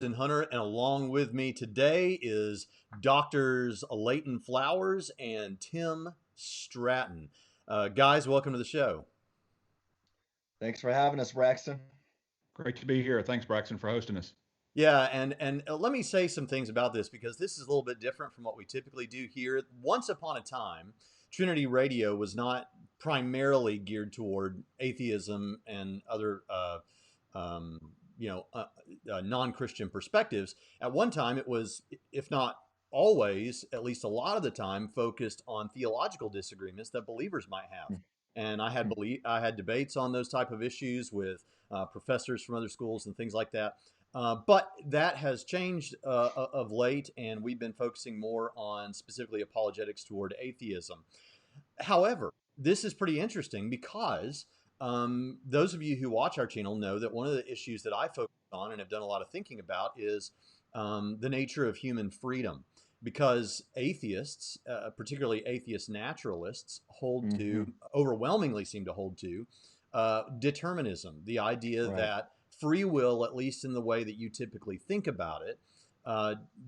And Hunter, and along with me today is Doctors Leighton Flowers and Tim Stratton. Guys, welcome to the show. Thanks for having us, Braxton. Great to be here. Thanks, Braxton, for hosting us. Yeah, and let me say some things about this because this is a little bit different from what we typically do here. Once upon a time, Trinity Radio was not primarily geared toward atheism and other um, non-Christian perspectives. At one time, it was, if not always, at least a lot of the time, focused on theological disagreements that believers might have. And I had debates on those type of issues with professors from other schools and things like that. But that has changed of late, and we've been focusing more on specifically apologetics toward atheism. However, this is pretty interesting because those of you who watch our channel know that one of the issues that I focus on and have done a lot of thinking about is the nature of human freedom. Because atheists, particularly atheist naturalists, overwhelmingly seem to hold to determinism, the idea that free will, at least in the way that you typically think about it,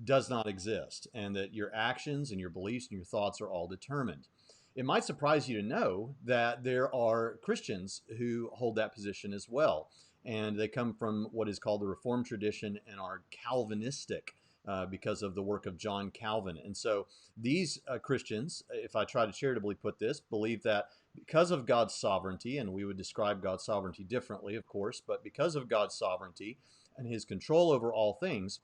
does not exist, and that your actions and your beliefs and your thoughts are all determined. It might surprise you to know that there are Christians who hold that position as well, and they come from what is called the Reformed tradition and are Calvinistic because of the work of John Calvin. And so these Christians, if I try to charitably put this, believe that because of God's sovereignty, and we would describe God's sovereignty differently, of course, but because of God's sovereignty and his control over all things,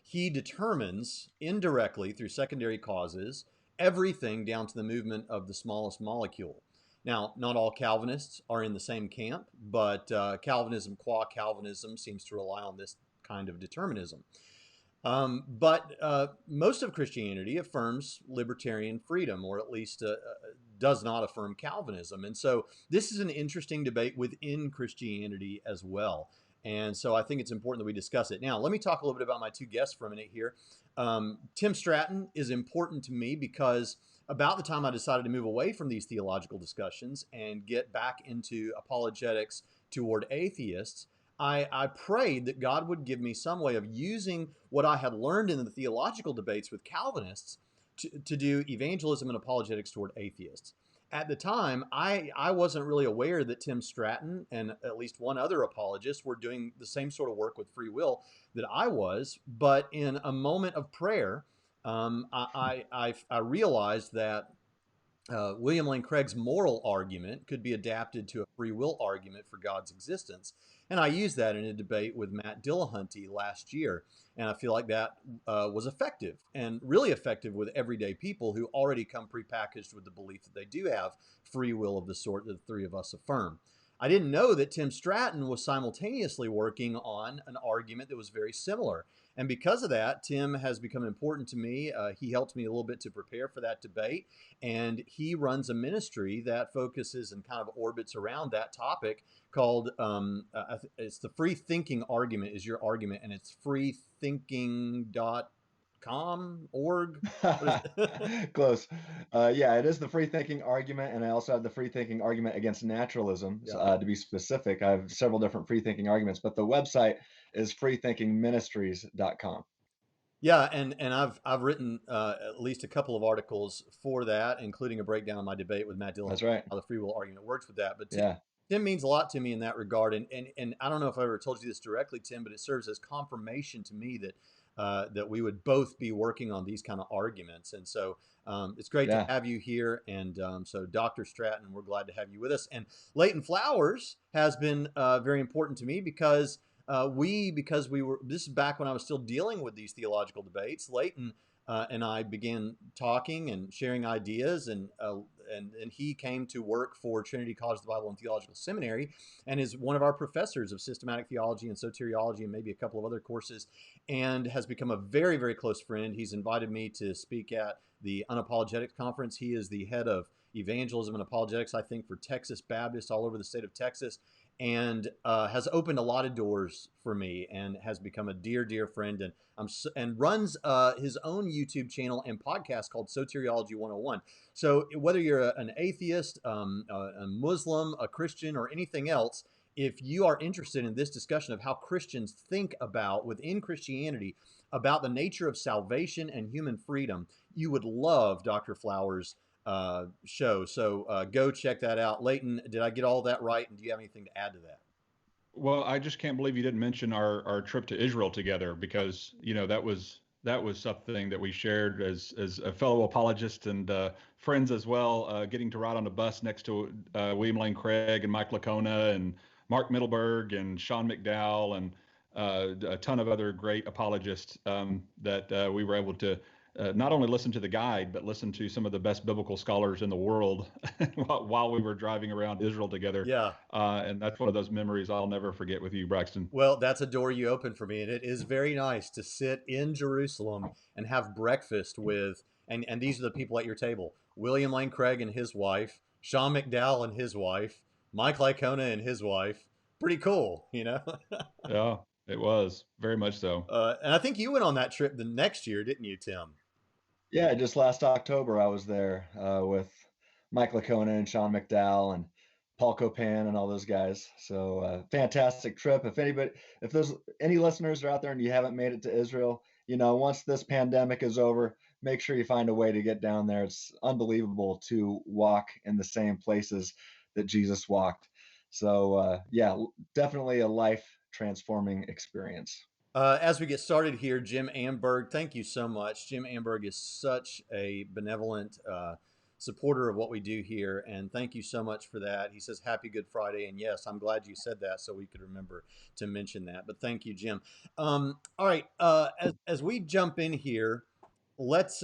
he determines indirectly through secondary causes everything down to the movement of the smallest molecule. Now, not all Calvinists are in the same camp, but Calvinism qua Calvinism seems to rely on this kind of determinism. But most of Christianity affirms libertarian freedom, or at least does not affirm Calvinism. And so this is an interesting debate within Christianity as well. And so I think it's important that we discuss it. Now, let me talk a little bit about my two guests for a minute here. Tim Stratton is important to me because about the time I decided to move away from these theological discussions and get back into apologetics toward atheists, I prayed that God would give me some way of using what I had learned in the theological debates with Calvinists to do evangelism and apologetics toward atheists. At the time, I wasn't really aware that Tim Stratton and at least one other apologist were doing the same sort of work with free will that I was. But in a moment of prayer, I realized that William Lane Craig's moral argument could be adapted to a free will argument for God's existence. And I used that in a debate with Matt Dillahunty last year. And I feel like that was effective and really effective with everyday people who already come prepackaged with the belief that they do have free will of the sort that the three of us affirm. I didn't know that Tim Stratton was simultaneously working on an argument that was very similar. And because of that, Tim has become important to me. He helped me a little bit to prepare for that debate. And he runs a ministry that focuses and kind of orbits around that topic called, it's the Free Thinking Argument is your argument, and it's freethinking.com.org. Close. Yeah, it is the free thinking argument, and I also have the free thinking argument against naturalism. To be specific, I have several different free thinking arguments, but the website is freethinkingministries.com. Yeah, and I've written at least a couple of articles for that, including a breakdown of my debate with Matt Dillon. That's right. How the free will argument works with that. But yeah. Tim means a lot to me in that regard, and I don't know if I ever told you this directly, Tim, but it serves as confirmation to me that that we would both be working on these kind of arguments. And so it's great to have you here. And so Dr. Stratton, we're glad to have you with us. And Leighton Flowers has been very important to me because this is back when I was still dealing with these theological debates. Leighton and I began talking and sharing ideas, and he came to work for Trinity College of the Bible and Theological Seminary, and is one of our professors of systematic theology and soteriology and maybe a couple of other courses, and has become a very, very close friend. He's invited me to speak at the Unapologetics Conference. He is the head of evangelism and apologetics, I think, for Texas Baptists all over the state of Texas, and has opened a lot of doors for me and has become a dear, dear friend, and runs his own YouTube channel and podcast called Soteriology 101. So whether you're an atheist, a Muslim, a Christian, or anything else, if you are interested in this discussion of how Christians think about, within Christianity, about the nature of salvation and human freedom, you would love Dr. Flowers' show. So go check that out. Leighton, did I get all that right? And do you have anything to add to that? Well, I just can't believe you didn't mention our trip to Israel together, because that was something that we shared as a fellow apologist and friends as well. Getting to ride on a bus next to William Lane Craig and Mike Lacona and Mark Middleberg and Sean McDowell and a ton of other great apologists that we were able to not only listen to the guide, but listen to some of the best biblical scholars in the world while we were driving around Israel together. Yeah. And that's one of those memories I'll never forget with you, Braxton. Well, that's a door you open for me. And it is very nice to sit in Jerusalem and have breakfast with, and these are the people at your table: William Lane Craig and his wife, Sean McDowell and his wife, Mike Lycona and his wife. Pretty cool, you know? Yeah, it was very much so. And I think you went on that trip the next year, didn't you, Tim? Yeah, just last October I was there with Mike Lacona and Sean McDowell and Paul Copan and all those guys. So fantastic trip. If there's any listeners are out there and you haven't made it to Israel, once this pandemic is over, make sure you find a way to get down there. It's unbelievable to walk in the same places that Jesus walked. So yeah, definitely a life transforming experience. As we get started here, Jim Amberg, thank you so much. Jim Amberg is such a benevolent supporter of what we do here, and thank you so much for that. He says, Happy Good Friday, and yes, I'm glad you said that so we could remember to mention that, but thank you, Jim. All right, as we jump in here, let's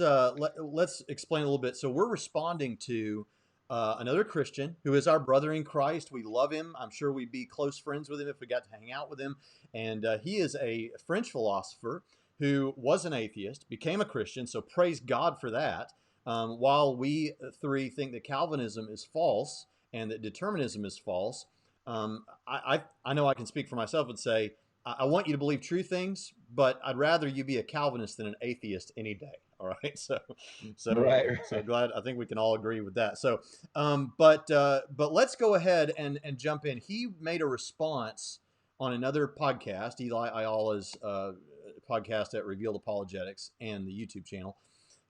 explain a little bit. So we're responding to another Christian who is our brother in Christ. We love him. I'm sure we'd be close friends with him if we got to hang out with him. And he is a French philosopher who was an atheist, became a Christian. So praise God for that. While we three think that Calvinism is false and that determinism is false, I know I can speak for myself and say, I want you to believe true things, but I'd rather you be a Calvinist than an atheist any day. All right. So Right. glad. I think we can all agree with that. So, but let's go ahead and jump in. He made a response on another podcast, Eli Ayala's podcast at Revealed Apologetics and the YouTube channel,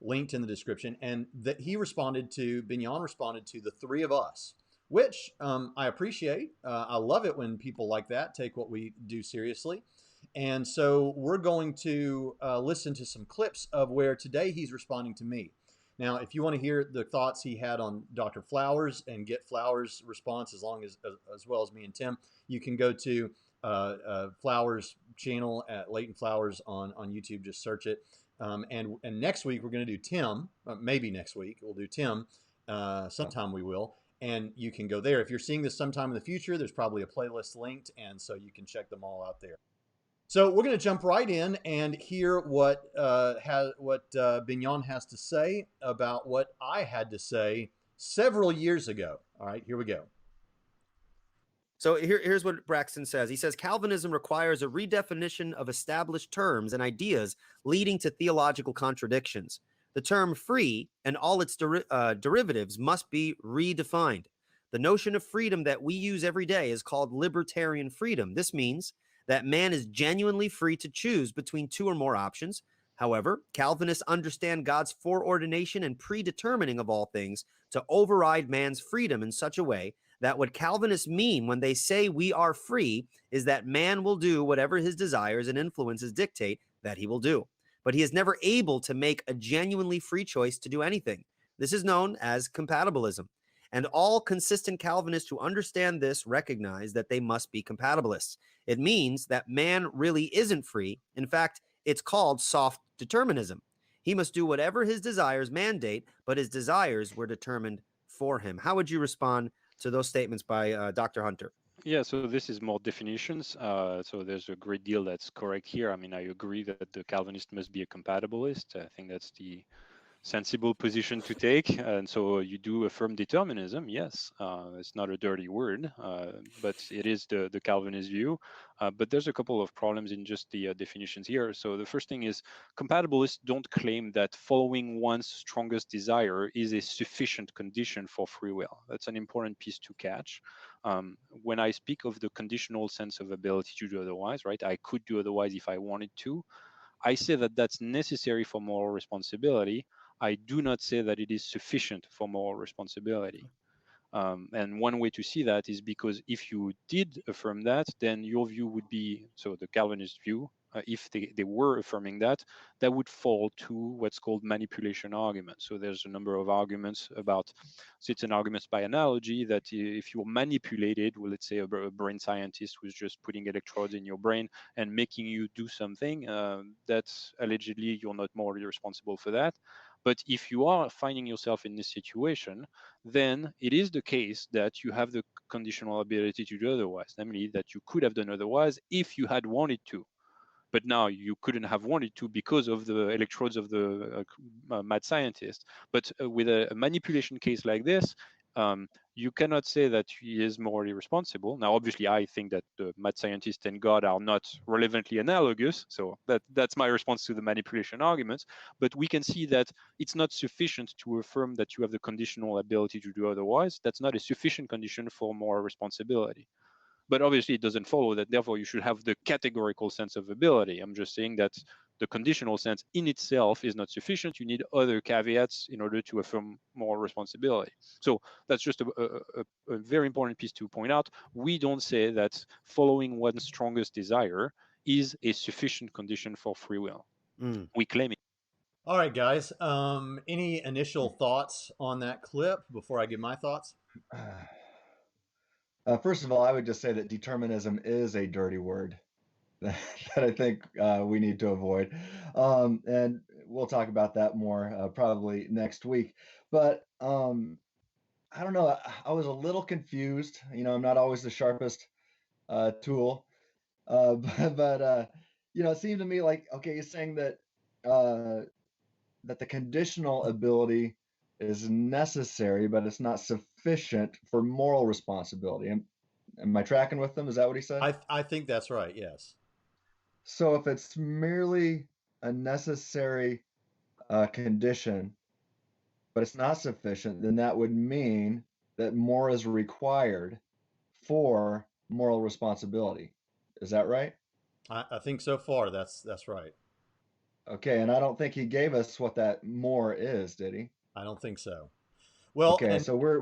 linked in the description. And that Bignon responded to the three of us, which I appreciate. I love it when people like that take what we do seriously. And so we're going to listen to some clips of where today he's responding to me. Now, if you want to hear the thoughts he had on Dr. Flowers and get Flowers' response as well as me and Tim, you can go to Flowers' channel at Leighton Flowers on YouTube. Just search it. And next week we're going to do Tim. Maybe next week we'll do Tim. Sometime we will. And you can go there. If you're seeing this sometime in the future, there's probably a playlist linked, and so you can check them all out there. So we're going to jump right in and hear what Bignon has to say about what I had to say several years ago. All right, here we go. So here's what Braxton says. He says, Calvinism requires a redefinition of established terms and ideas leading to theological contradictions. The term free and all its derivatives must be redefined. The notion of freedom that we use every day is called libertarian freedom. This means that man is genuinely free to choose between two or more options. However, Calvinists understand God's foreordination and predetermining of all things to override man's freedom in such a way that what Calvinists mean when they say we are free is that man will do whatever his desires and influences dictate that he will do. But he is never able to make a genuinely free choice to do anything. This is known as compatibilism. And all consistent Calvinists who understand this recognize that they must be compatibilists. It means that man really isn't free. In fact, it's called soft determinism. He must do whatever his desires mandate, but his desires were determined for him. How would you respond to those statements by Dr. Hunter? Yeah, so this is more definitions. So there's a great deal that's correct here. I mean, I agree that the Calvinist must be a compatibilist. I think that's the sensible position to take. And so you do affirm determinism. Yes, it's not a dirty word, but it is the Calvinist view. But there's a couple of problems in just the definitions here. So the first thing is compatibilists don't claim that following one's strongest desire is a sufficient condition for free will. That's an important piece to catch. When I speak of the conditional sense of ability to do otherwise, right? I could do otherwise if I wanted to. I say that that's necessary for moral responsibility. I do not say that it is sufficient for moral responsibility. And one way to see that is because if you did affirm that, then your view would be, so the Calvinist view, if they were affirming that, that would fall to what's called manipulation arguments. So there's a number of arguments about, so it's an argument by analogy that if you're manipulated, well, let's say a brain scientist who's just putting electrodes in your brain and making you do something, that's allegedly you're not morally responsible for that. But if you are finding yourself in this situation, then it is the case that you have the conditional ability to do otherwise, namely that you could have done otherwise if you had wanted to. But now you couldn't have wanted to because of the electrodes of the mad scientist. But with a manipulation case like this, you cannot say that he is morally responsible. Now, obviously, I think that the mad scientist and God are not relevantly analogous. So that's my response to the manipulation arguments. But we can see that it's not sufficient to affirm that you have the conditional ability to do otherwise. That's not a sufficient condition for moral responsibility. But obviously, it doesn't follow that, therefore, you should have the categorical sense of ability. I'm just saying that the conditional sense in itself is not sufficient. You need other caveats in order to affirm moral responsibility. So that's just a very important piece to point out. We don't say that following one's strongest desire is a sufficient condition for free will. We claim it. All right, guys. Any initial thoughts on that clip before I give my thoughts? First of all, I would just say that determinism is a dirty word that I think we need to avoid. And we'll talk about that more probably next week. But I don't know. I was a little confused. You know, I'm not always the sharpest tool. But you know, it seemed to me like, okay, you're saying that that the conditional ability is necessary, but it's not sufficient for moral responsibility. Am I tracking with them? Is that what he said? I think that's right. Yes. So if it's merely a necessary condition, but it's not sufficient, then that would mean that more is required for moral responsibility. Is that right? I think so far that's right. Okay, and I don't think he gave us what that more is, did he? I don't think so. Well, okay, and so we're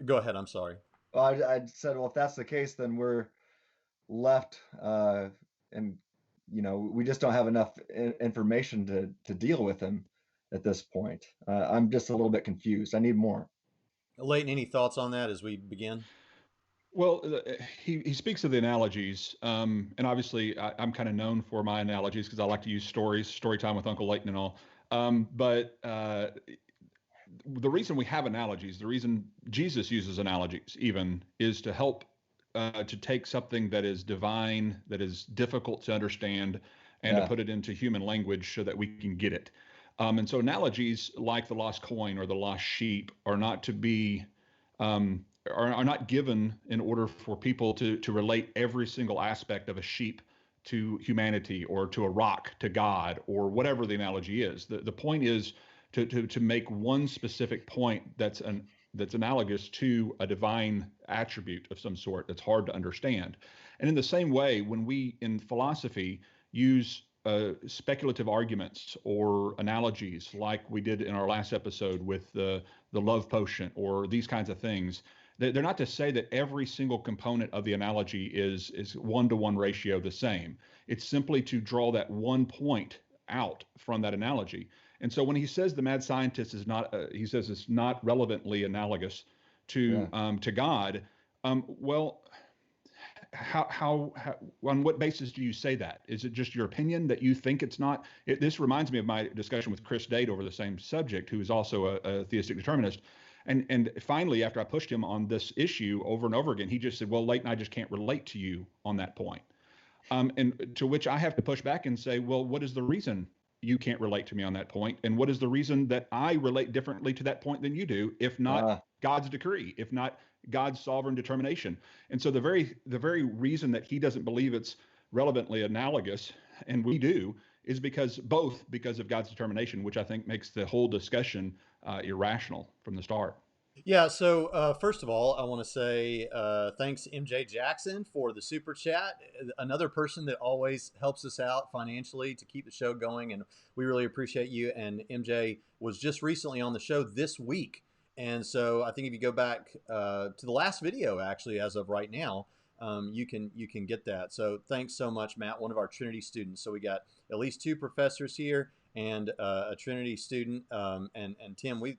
go ahead. I'm sorry. Well, I said, well, if that's the case, then we're left, and you know, we just don't have enough information to deal with him at this point. I'm just a little bit confused. I need more. Leighton, any thoughts on that as we begin? Well, he speaks of the analogies, and obviously I'm kind of known for my analogies because I like to use story time with Uncle Leighton and all. But the reason we have analogies, the reason Jesus uses analogies even, is to help to take something that is divine, that is difficult to understand, and to put it into human language so that we can get it. And so analogies like the lost coin or the lost sheep are not to be are not given in order for people to relate every single aspect of a sheep to humanity or to a rock to God or whatever the analogy is. The point is to make one specific point that's analogous to a divine attribute of some sort that's hard to understand. And in the same way, when we in philosophy use speculative arguments or analogies like we did in our last episode with the love potion or these kinds of things, they're not to say that every single component of the analogy is 1-to-1 ratio the same. It's simply to draw that one point out from that analogy. And so when he says the mad scientist is not, he says it's not relevantly analogous to God. Well, how on what basis do you say that? Is it just your opinion that you think it's not? This reminds me of my discussion with Chris Date over the same subject, who is also a theistic determinist. And finally, after I pushed him on this issue over and over again, he just said, well, Leighton, I just can't relate to you on that point. And to which I have to push back and say, well, what is the reason you can't relate to me on that point? And what is the reason that I relate differently to that point than you do, if not God's decree, if not God's sovereign determination? And so the very reason that he doesn't believe it's relevantly analogous, and we do, is because of God's determination, which I think makes the whole discussion irrational from the start. Yeah, so first of all, I want to say thanks MJ Jackson for the super chat. Another person that always helps us out financially to keep the show going, and we really appreciate you. And MJ was just recently on the show this week, and so I think if you go back to the last video, actually, as of right now, you can get that. So thanks so much, Matt, one of our Trinity students. So we got at least 2 professors here and a Trinity student, and Tim, we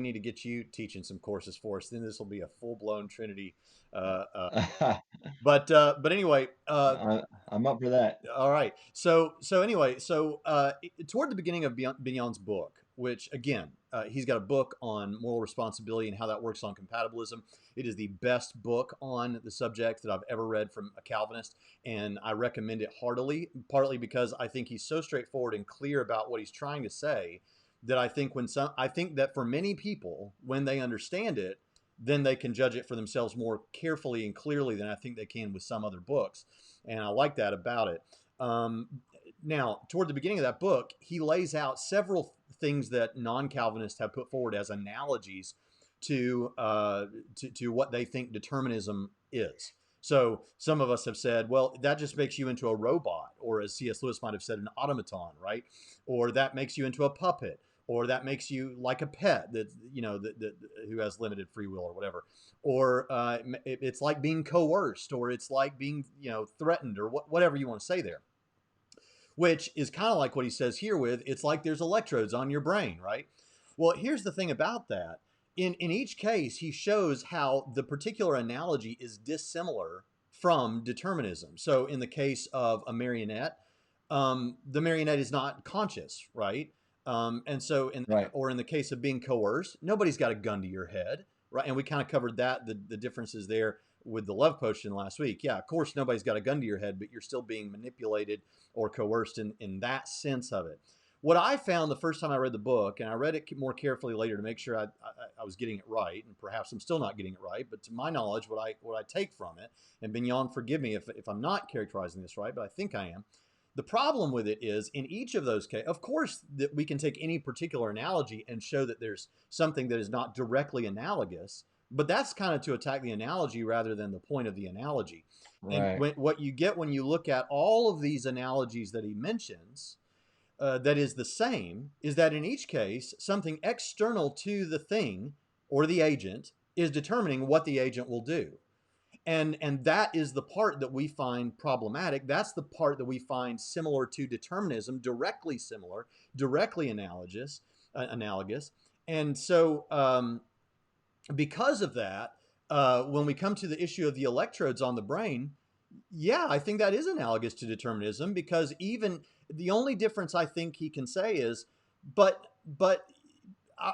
need to get you teaching some courses for us. Then this will be a full-blown Trinity. But anyway, I'm up for that. All right. So anyway, toward the beginning of Bignon's book, which again, he's got a book on moral responsibility and how that works on compatibilism. It is the best book on the subject that I've ever read from a Calvinist, and I recommend it heartily. Partly because I think he's so straightforward and clear about what he's trying to say, that I think that for many people, when they understand it, then they can judge it for themselves more carefully and clearly than I think they can with some other books. And I like that about it. Now, toward the beginning of that book, he lays out several things that non-Calvinists have put forward as analogies to what they think determinism is. So some of us have said, well, that just makes you into a robot, or as C.S. Lewis might have said, an automaton, right? Or that makes you into a puppet, or that makes you like a pet that who has limited free will or whatever. Or it's like being coerced, or it's like being threatened, or whatever you want to say there. Which is kind of like what he says here with, it's like there's electrodes on your brain, right? Well, here's the thing about that. In each case, he shows how the particular analogy is dissimilar from determinism. So in the case of a marionette, the marionette is not conscious, right? And so, or in the case of being coerced, nobody's got a gun to your head, right? And we kind of covered that, the differences there with the love potion last week. Yeah, of course, nobody's got a gun to your head, but you're still being manipulated or coerced in that sense of it. What I found the first time I read the book, and I read it more carefully later to make sure I was getting it right, and perhaps I'm still not getting it right, but to my knowledge, what I take from it, and Bignon, forgive me if I'm not characterizing this right, but I think I am. The problem with it is, in each of those cases, of course, that we can take any particular analogy and show that there's something that is not directly analogous, but that's kind of to attack the analogy rather than the point of the analogy. Right. And what you get when you look at all of these analogies that he mentions, that is the same, is that in each case, something external to the thing or the agent is determining what the agent will do. And that is the part that we find problematic. That's the part that we find similar to determinism, directly similar, directly analogous. And so because of that, when we come to the issue of the electrodes on the brain, yeah, I think that is analogous to determinism, because even the only difference I think he can say is, but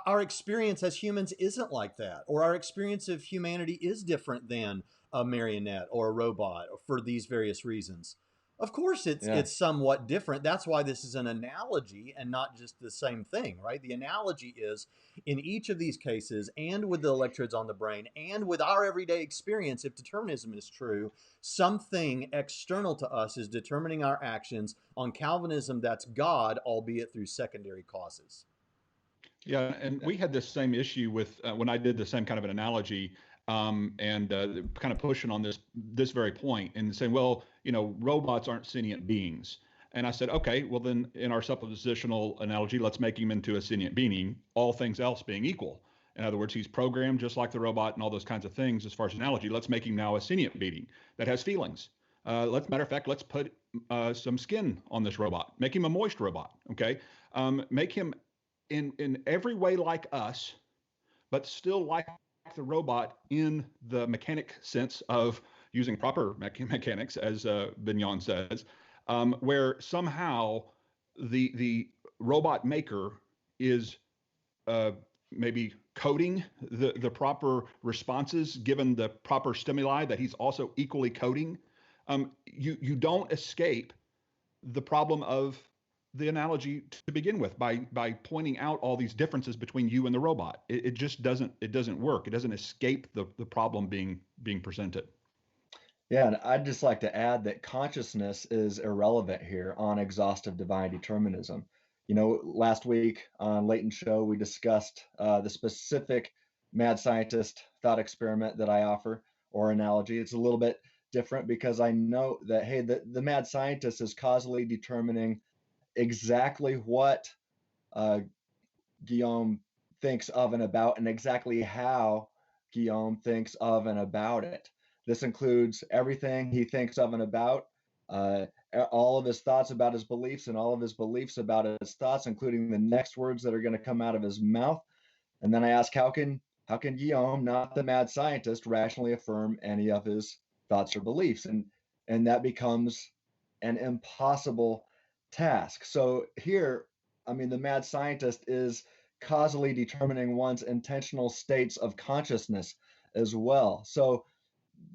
our experience as humans isn't like that, or our experience of humanity is different than a marionette or a robot for these various reasons. Of course, it's somewhat different. That's why this is an analogy and not just the same thing, right? The analogy is, in each of these cases, and with the electrodes on the brain, and with our everyday experience, if determinism is true, something external to us is determining our actions. On Calvinism, that's God, albeit through secondary causes. Yeah, and we had this same issue with when I did the same kind of an analogy, and kind of pushing on this very point and saying, well, robots aren't sentient beings. And I said, okay, well then in our suppositional analogy, let's make him into a sentient being, all things else being equal. In other words, he's programmed just like the robot and all those kinds of things as far as analogy. Let's make him now a sentient being that has feelings. Matter of fact, let's put some skin on this robot, make him a moist robot, okay? Make him in every way like us, but still like the robot in the mechanic sense of using proper mechanics, as Bignon says, where somehow the robot maker is maybe coding the proper responses given the proper stimuli that he's also equally coding. You don't escape the problem of the analogy to begin with by pointing out all these differences between you and the robot. It just doesn't work. It doesn't escape the problem being presented. Yeah, and I'd just like to add that consciousness is irrelevant here on exhaustive divine determinism. You know, last week on Leighton's show, we discussed the specific mad scientist thought experiment that I offer, or analogy. It's a little bit different because I know that, hey, the mad scientist is causally determining exactly what Guillaume thinks of and about, and exactly how Guillaume thinks of and about it. This includes everything he thinks of and about, uh, all of his thoughts about his beliefs, and all of his beliefs about his thoughts, including the next words that are going to come out of his mouth. And then I ask, how can Guillaume, not the mad scientist, rationally affirm any of his thoughts or beliefs? And that becomes an impossible task. So here, I mean, the mad scientist is causally determining one's intentional states of consciousness as well. So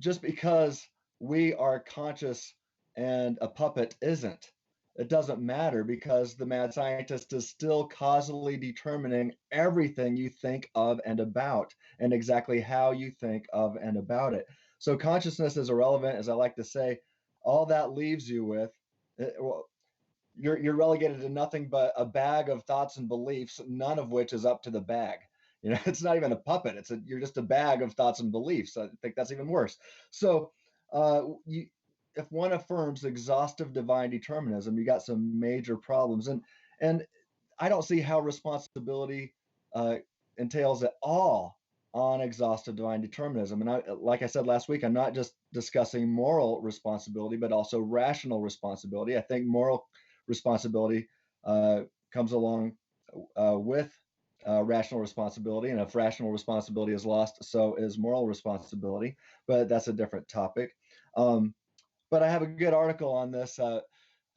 just because we are conscious and a puppet isn't, it doesn't matter, because the mad scientist is still causally determining everything you think of and about, and exactly how you think of and about it. So consciousness is irrelevant, as I like to say. All that leaves you with, well, you're relegated to nothing but a bag of thoughts and beliefs, none of which is up to the bag. You know, it's not even a puppet. You're just a bag of thoughts and beliefs. I think that's even worse. So, if one affirms exhaustive divine determinism, you got some major problems, and I don't see how responsibility entails at all on exhaustive divine determinism. And like I said last week, I'm not just discussing moral responsibility, but also rational responsibility. I think moral responsibility comes along with rational responsibility, and if rational responsibility is lost, so is moral responsibility. But that's a different topic. But I have a good article on this. I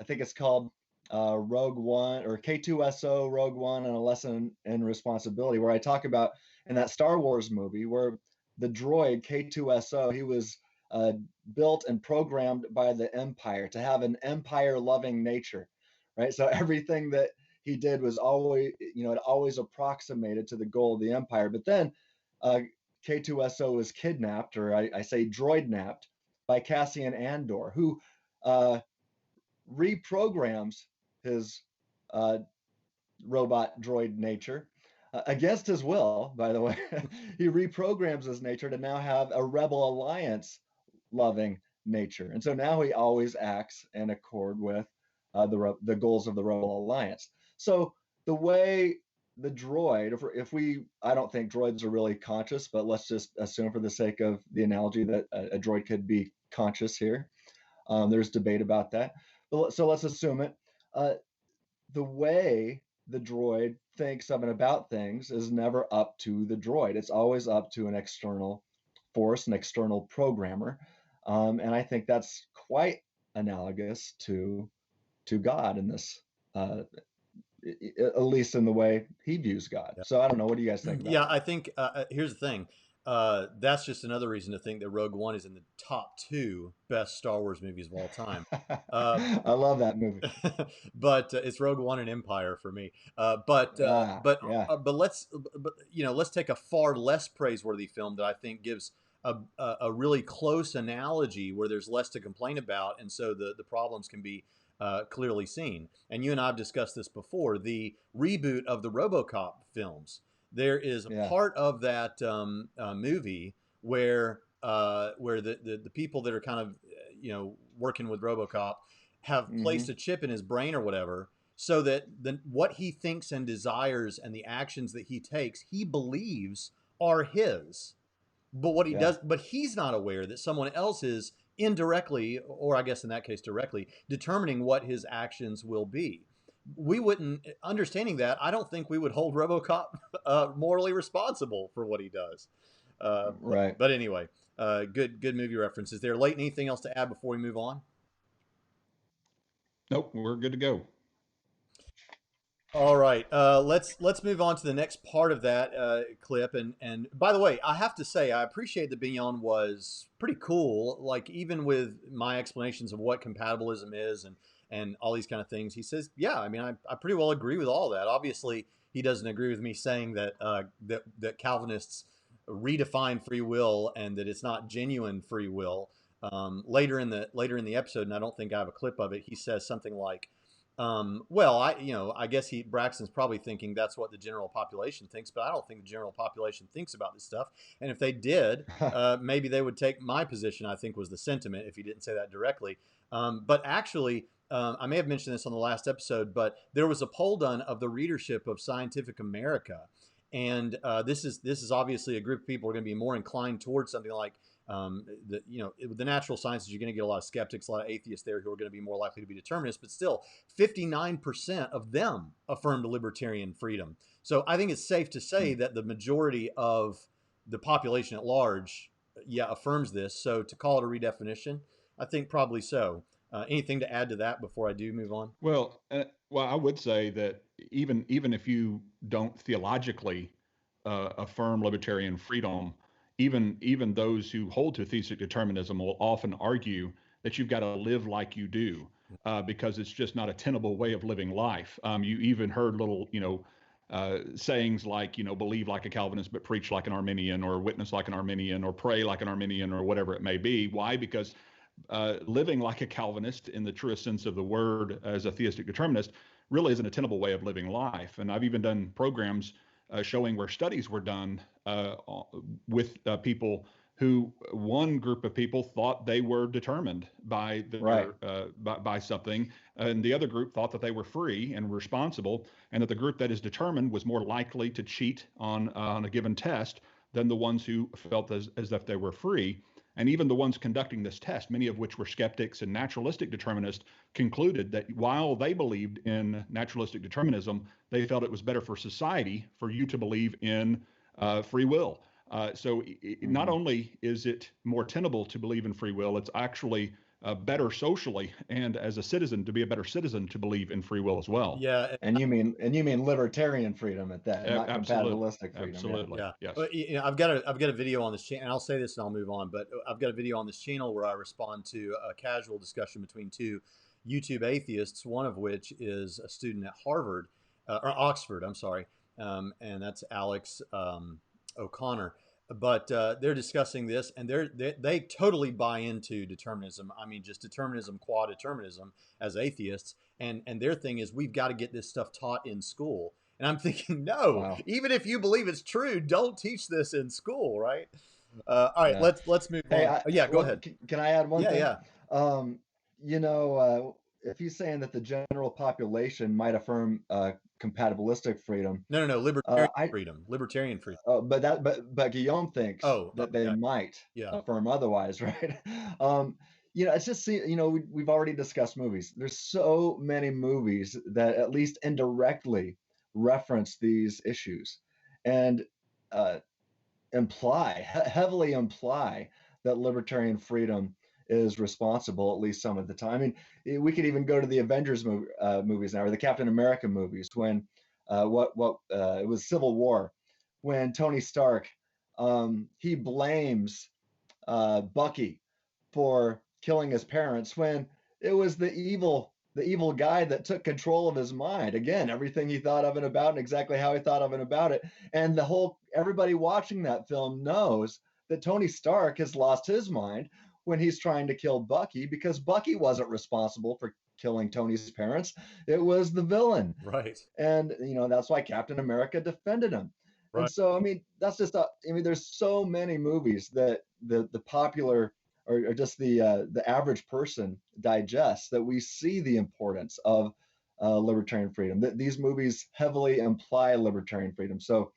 think it's called Rogue One, or K2SO Rogue One and a Lesson in Responsibility, where I talk about, in that Star Wars movie, where the droid K2SO, he was built and programmed by the Empire to have an Empire-loving nature, right? So everything that he did was always, it always approximated to the goal of the Empire. But then K2SO was kidnapped, or I say droid napped, by Cassian Andor, who reprograms his robot droid nature against his will, by the way. He reprograms his nature to now have a Rebel Alliance loving nature. And so now he always acts in accord with the goals of the Rebel Alliance. So the way the droid, I don't think droids are really conscious, but let's just assume for the sake of the analogy that a droid could be conscious here. There's debate about that. So let's assume it. The way the droid thinks of and about things is never up to the droid. It's always up to an external force, an external programmer. And I think that's quite analogous to God in this, at least in the way he views God. Yeah. So I don't know. What do you guys think about that? I think here's the thing. That's just another reason to think that Rogue One is in the top 2 best Star Wars movies of all time. I love that movie. But it's Rogue One and Empire for me. But let's take a far less praiseworthy film that I think gives a really close analogy where there's less to complain about, and so the problems can be clearly seen. And you and I have discussed this before. The reboot of the RoboCop films. There is a part of that movie where the people that are kind of working with RoboCop have placed a chip in his brain or whatever, so that what he thinks and desires and the actions that he takes, he believes are his. But what he does, but he's not aware that someone else is indirectly, or I guess in that case directly, determining what his actions will be. We wouldn't, understanding that, I don't think we would hold RoboCop morally responsible for what he does. Right. But anyway, good movie references there. Leighton, anything else to add before we move on? Nope, we're good to go. All right, let's move on to the next part of that clip. And by the way, I have to say I appreciate that Bignon was pretty cool. Like, even with my explanations of what compatibilism is and all these kind of things. He says, yeah, I mean, I pretty well agree with all that. Obviously, he doesn't agree with me saying that that Calvinists redefine free will and that it's not genuine free will. Later in the episode, and I don't think I have a clip of it, he says something like, well, I guess Braxton's probably thinking that's what the general population thinks, but I don't think the general population thinks about this stuff. And if they did, maybe they would take my position, I think was the sentiment, if he didn't say that directly. But actually, I may have mentioned this on the last episode, but there was a poll done of the readership of Scientific America. And this is obviously a group of people who are going to be more inclined towards something like the natural sciences. You're going to get a lot of skeptics, a lot of atheists there who are going to be more likely to be determinists, but still 59% of them affirmed libertarian freedom. So I think it's safe to say that the majority of the population at large, affirms this. So to call it a redefinition, I think probably so. Anything to add to that before I do move on? Well, I would say that even if you don't theologically affirm libertarian freedom, even those who hold to theistic determinism will often argue that you've got to live like you do, because it's just not a tenable way of living life. You even heard little, sayings like, believe like a Calvinist but preach like an Arminian, or witness like an Arminian, or pray like an Arminian, or whatever it may be. Why? Because living like a Calvinist in the truest sense of the word as a theistic determinist really isn't a tenable way of living life. And I've even done programs showing where studies were done with people who, one group of people thought they were determined by by something, and the other group thought that they were free and responsible, and that the group that is determined was more likely to cheat on a given test than the ones who felt as if they were free. And even the ones conducting this test, many of which were skeptics and naturalistic determinists, concluded that while they believed in naturalistic determinism, they felt it was better for society for you to believe in free will. So not only is it more tenable to believe in free will, it's actually better socially and as a citizen to be a better citizen to believe in free will as well. Yeah, and you mean libertarian freedom at that, not Absolutely. compatibilistic freedom. Absolutely. Yeah. Yes. Well, I've got a video on this channel, and I'll say this and I'll move on. But I've got a video on this channel where I respond to a casual discussion between two YouTube atheists, one of which is a student at Harvard or Oxford. I'm sorry, and that's Alex O'Connor. But they're discussing this, and they totally buy into determinism. I mean, just determinism, qua determinism, as atheists. And their thing is, we've got to get this stuff taught in school. And I'm thinking, no, Wow. even if you believe it's true, don't teach this in school, right? All right, let's move on. Go ahead. Can I add one thing? Yeah. If he's saying that the general population might affirm compatibilistic freedom, No, libertarian freedom. Libertarian freedom. but Guillaume thinks that they might affirm otherwise, right? It's just, we've already discussed movies. There's so many movies that at least indirectly reference these issues and heavily imply that libertarian freedom is responsible, at least some of the time. I mean, we could even go to the Avengers movies now, or the Captain America movies, when it was Civil War, when Tony Stark, he blames Bucky for killing his parents, when it was the evil guy that took control of his mind. Again, everything he thought of and about, and exactly how he thought of and about it. And everybody watching that film knows that Tony Stark has lost his mind when he's trying to kill Bucky, because Bucky wasn't responsible for killing Tony's parents. It was the villain. Right. And, that's why Captain America defended him. Right. And so, I mean, that's just, there's so many movies that the popular or just the average person digests, that we see the importance of libertarian freedom. These movies heavily imply libertarian freedom. So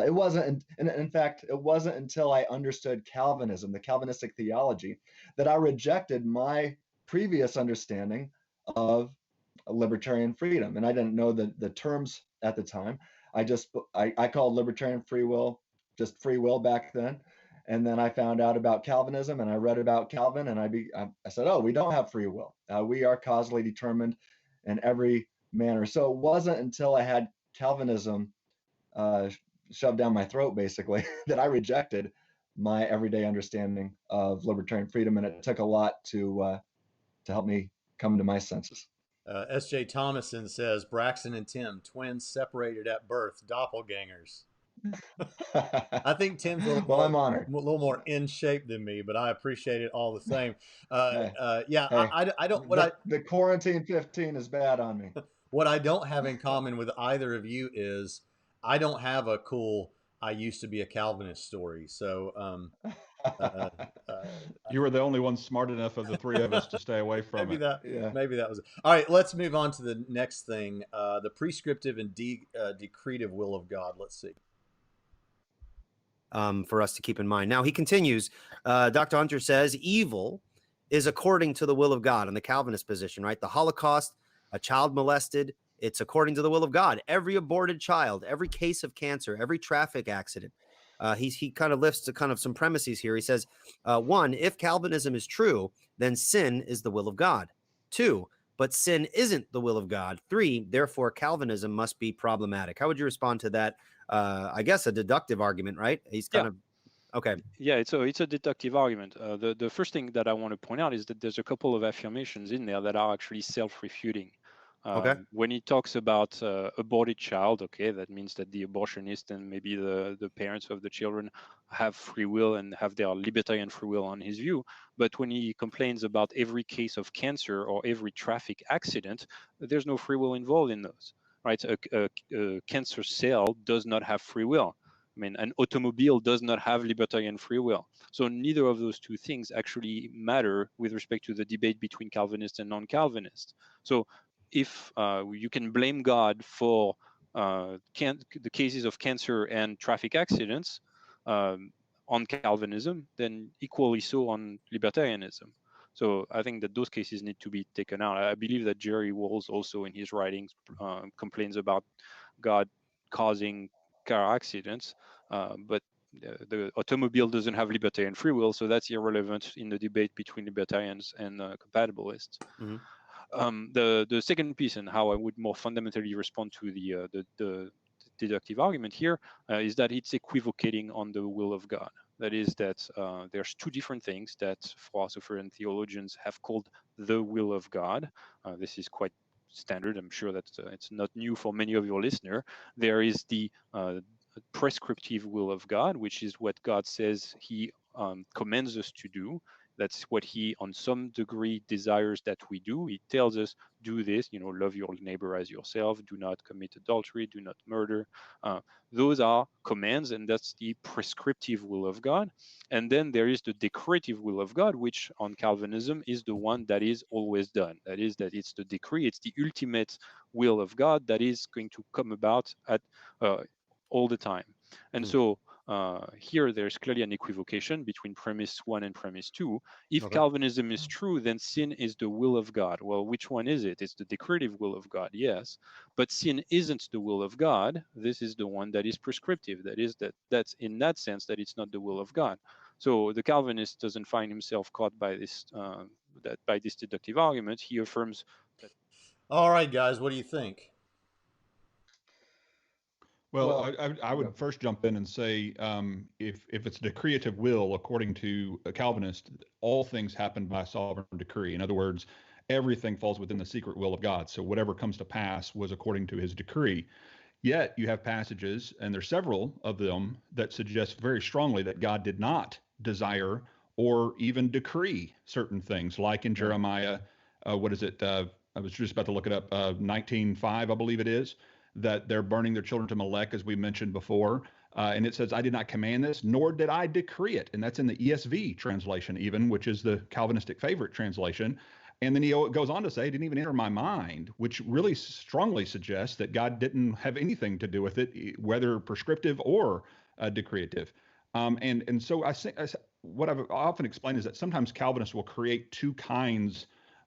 it wasn't, in fact, it wasn't until I understood Calvinism, the Calvinistic theology, that I rejected my previous understanding of libertarian freedom. And I didn't know the terms at the time. I called libertarian free will just free will back then. And then I found out about Calvinism, and I read about Calvin, and I said, oh, we don't have free will. We are causally determined in every manner. So it wasn't until I had Calvinism shoved down my throat, basically, that I rejected my everyday understanding of libertarian freedom. And it took a lot to help me come to my senses. S.J. Thomason says Braxton and Tim, twins separated at birth, doppelgangers. I think Tim's a little Well, more, I'm honored. a little more in shape than me, but I appreciate it all the same. Hey, Yeah, hey, I don't. the quarantine 15 is bad on me. What I don't have in common with either of you is I don't have a cool "I used to be a Calvinist" story. So You were the only one smart enough of the three of us to stay away from it. maybe that was it. All right. Let's move on to the next thing: the prescriptive and decretive will of God. Let's see. For us to keep in mind. Now he continues. Dr. Hunter says evil is according to the will of God in the Calvinist position, right? The Holocaust, a child molested, it's according to the will of God. Every aborted child, every case of cancer, every traffic accident. He kind of lifts to kind of some premises here. He says, one, if Calvinism is true, then sin is the will of God. Two, but sin isn't the will of God. Three, therefore Calvinism must be problematic. How would you respond to that? I guess a deductive argument, right? He's kind of okay. Yeah, it's a deductive argument. The first thing that I want to point out is that there's a couple of affirmations in there that are actually self-refuting. When he talks about aborted child, okay, that means that the abortionist and maybe the parents of the children have free will and have their libertarian free will on his view. But when he complains about every case of cancer or every traffic accident, there's no free will involved in those, right? A cancer cell does not have free will. I mean, an automobile does not have libertarian free will. So neither of those two things actually matter with respect to the debate between Calvinists and non-Calvinists. So if you can blame God for the cases of cancer and traffic accidents on Calvinism, then equally so on libertarianism. So I think that those cases need to be taken out. I believe that Jerry Walls also in his writings complains about God causing car accidents, but the automobile doesn't have libertarian free will, so that's irrelevant in the debate between libertarians and compatibilists. Mm-hmm. The second piece and how I would more fundamentally respond to the deductive argument here is that it's equivocating on the will of God. That is that there's two different things that philosophers and theologians have called the will of God. This is quite standard. I'm sure that it's not new for many of your listeners. There is the prescriptive will of God, which is what God says he commands us to do. That's what he, on some degree, desires that we do. He tells us, do this, love your neighbor as yourself, do not commit adultery, do not murder. Those are commands, and that's the prescriptive will of God. And then there is the decretive will of God, which on Calvinism is the one that is always done. That is, that it's the decree, it's the ultimate will of God that is going to come about at all the time. And so here there's clearly an equivocation between premise 1 and premise 2. If Calvinism is true, then sin is the will of God. Well, which one is it? It's the decretive will of God, yes. But sin isn't the will of God. This is the one that is prescriptive. That is, that's in that sense that it's not the will of God. So the Calvinist doesn't find himself caught by this by this deductive argument. He affirms that. All right, guys, what do you think? Well, I would first jump in and say, if it's decretive will, according to a Calvinist, all things happen by sovereign decree. In other words, everything falls within the secret will of God. So whatever comes to pass was according to his decree. Yet you have passages, and there's several of them, that suggest very strongly that God did not desire or even decree certain things, like in Jeremiah, what is it? I was just about to look it up, 19:5, I believe it is, that they're burning their children to Molech, as we mentioned before. And it says, I did not command this, nor did I decree it. And that's in the ESV translation even, which is the Calvinistic favorite translation. And then he goes on to say, it didn't even enter my mind, which really strongly suggests that God didn't have anything to do with it, whether prescriptive or decreative. And so what I've often explained is that sometimes Calvinists will create two kinds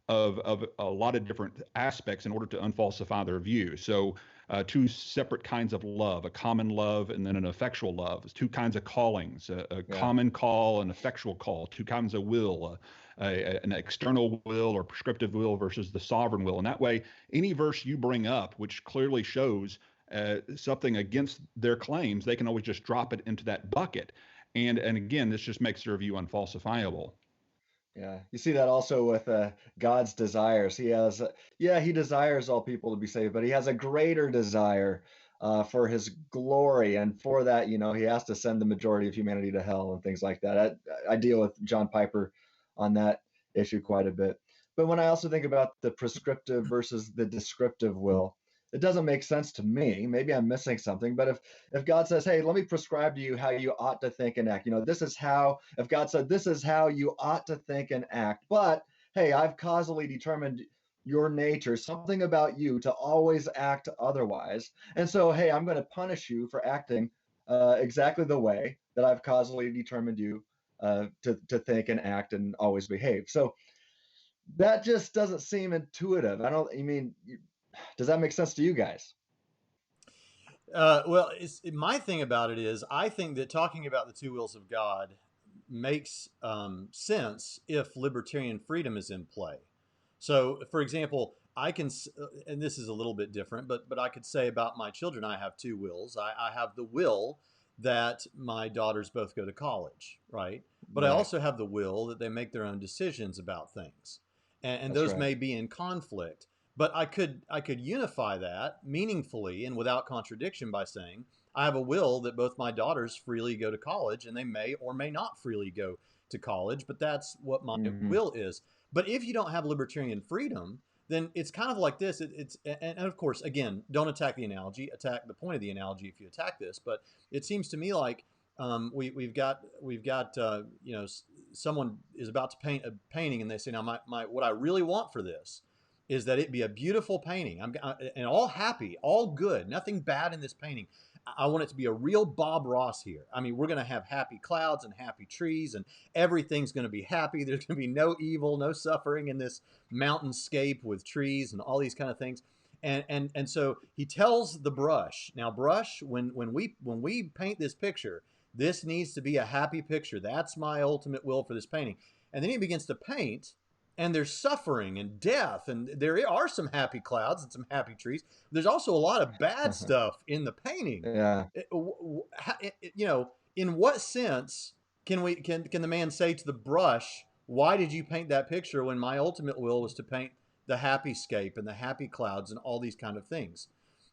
of a lot of different aspects in order to unfalsify their view. So two separate kinds of love, a common love and then an effectual love. It's two kinds of callings, a common call and effectual call, two kinds of will, an external will or prescriptive will versus the sovereign will. And that way, any verse you bring up, which clearly shows something against their claims, they can always just drop it into that bucket. And again, this just makes their view unfalsifiable. Yeah, you see that also with God's desires. He has, he desires all people to be saved, but he has a greater desire for his glory, and for that, he has to send the majority of humanity to hell and things like that. I deal with John Piper on that issue quite a bit. But when I also think about the prescriptive versus the descriptive will, it doesn't make sense to me. Maybe I'm missing something, but if God says, "Hey, let me prescribe to you how you ought to think and act," this is how, if God said, "This is how you ought to think and act," but hey, I've causally determined your nature, something about you to always act otherwise. And so, hey, I'm going to punish you for acting exactly the way that I've causally determined you to think and act and always behave. So that just doesn't seem intuitive. Does that make sense to you guys? Well, my thing about it is, I think that talking about the two wills of God makes sense if libertarian freedom is in play. So, for example, I can, and this is a little bit different, but I could say about my children, I have two wills. I have the will that my daughters both go to college, right? But I Right. also have the will that they make their own decisions about things, and That's those right. may be in conflict. But I could unify that meaningfully and without contradiction by saying I have a will that both my daughters freely go to college, and they may or may not freely go to college, but that's what my will is. But if you don't have libertarian freedom, then it's kind of like this. And of course, again, don't attack the analogy. Attack the point of the analogy if you attack this. But it seems to me like we've got someone is about to paint a painting, and they say, now my what I really want for this is that it be a beautiful painting. And all happy, all good, nothing bad in this painting. I want it to be a real Bob Ross here. I mean, we're going to have happy clouds and happy trees, and everything's going to be happy. There's going to be no evil, no suffering in this mountainscape with trees and all these kind of things. And so he tells the brush, now brush, when we paint this picture, this needs to be a happy picture. That's my ultimate will for this painting. And then he begins to paint, and there's suffering and death, and there are some happy clouds and some happy trees. There's also a lot of bad stuff in the painting. Yeah. In what sense can the man say to the brush, why did you paint that picture when my ultimate will was to paint the happy scape and the happy clouds and all these kind of things?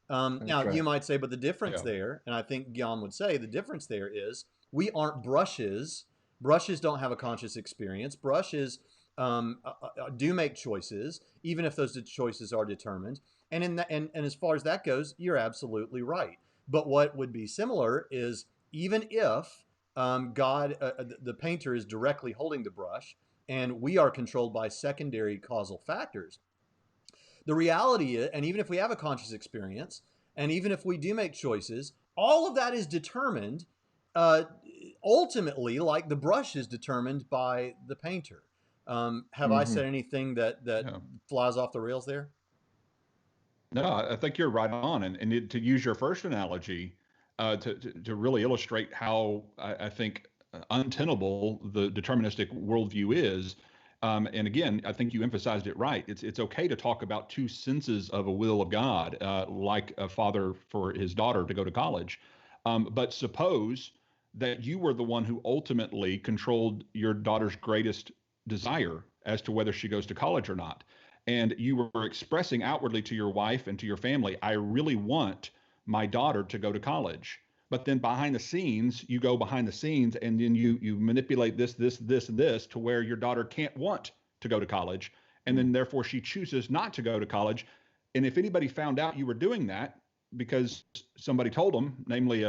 Now, right. you might say, but the difference there, and I think Jan would say, the difference there is we aren't brushes. Brushes don't have a conscious experience. Brushes do make choices, even if those choices are determined. And as far as that goes, you're absolutely right. But what would be similar is even if God, the painter, is directly holding the brush, and we are controlled by secondary causal factors, the reality is, and even if we have a conscious experience, and even if we do make choices, all of that is determined ultimately, like the brush is determined by the painter. Have I said anything that flies off the rails there? No, I think you're right on. And to use your first analogy, to really illustrate how I think untenable the deterministic worldview is. And again, I think you emphasized it right. It's okay to talk about two senses of a will of God, like a father for his daughter to go to college. But suppose that you were the one who ultimately controlled your daughter's greatest desire as to whether she goes to college or not. And you were expressing outwardly to your wife and to your family, I really want my daughter to go to college. But then behind the scenes, you go behind the scenes and then you manipulate this to where your daughter can't want to go to college. And then therefore she chooses not to go to college. And if anybody found out you were doing that because somebody told them, namely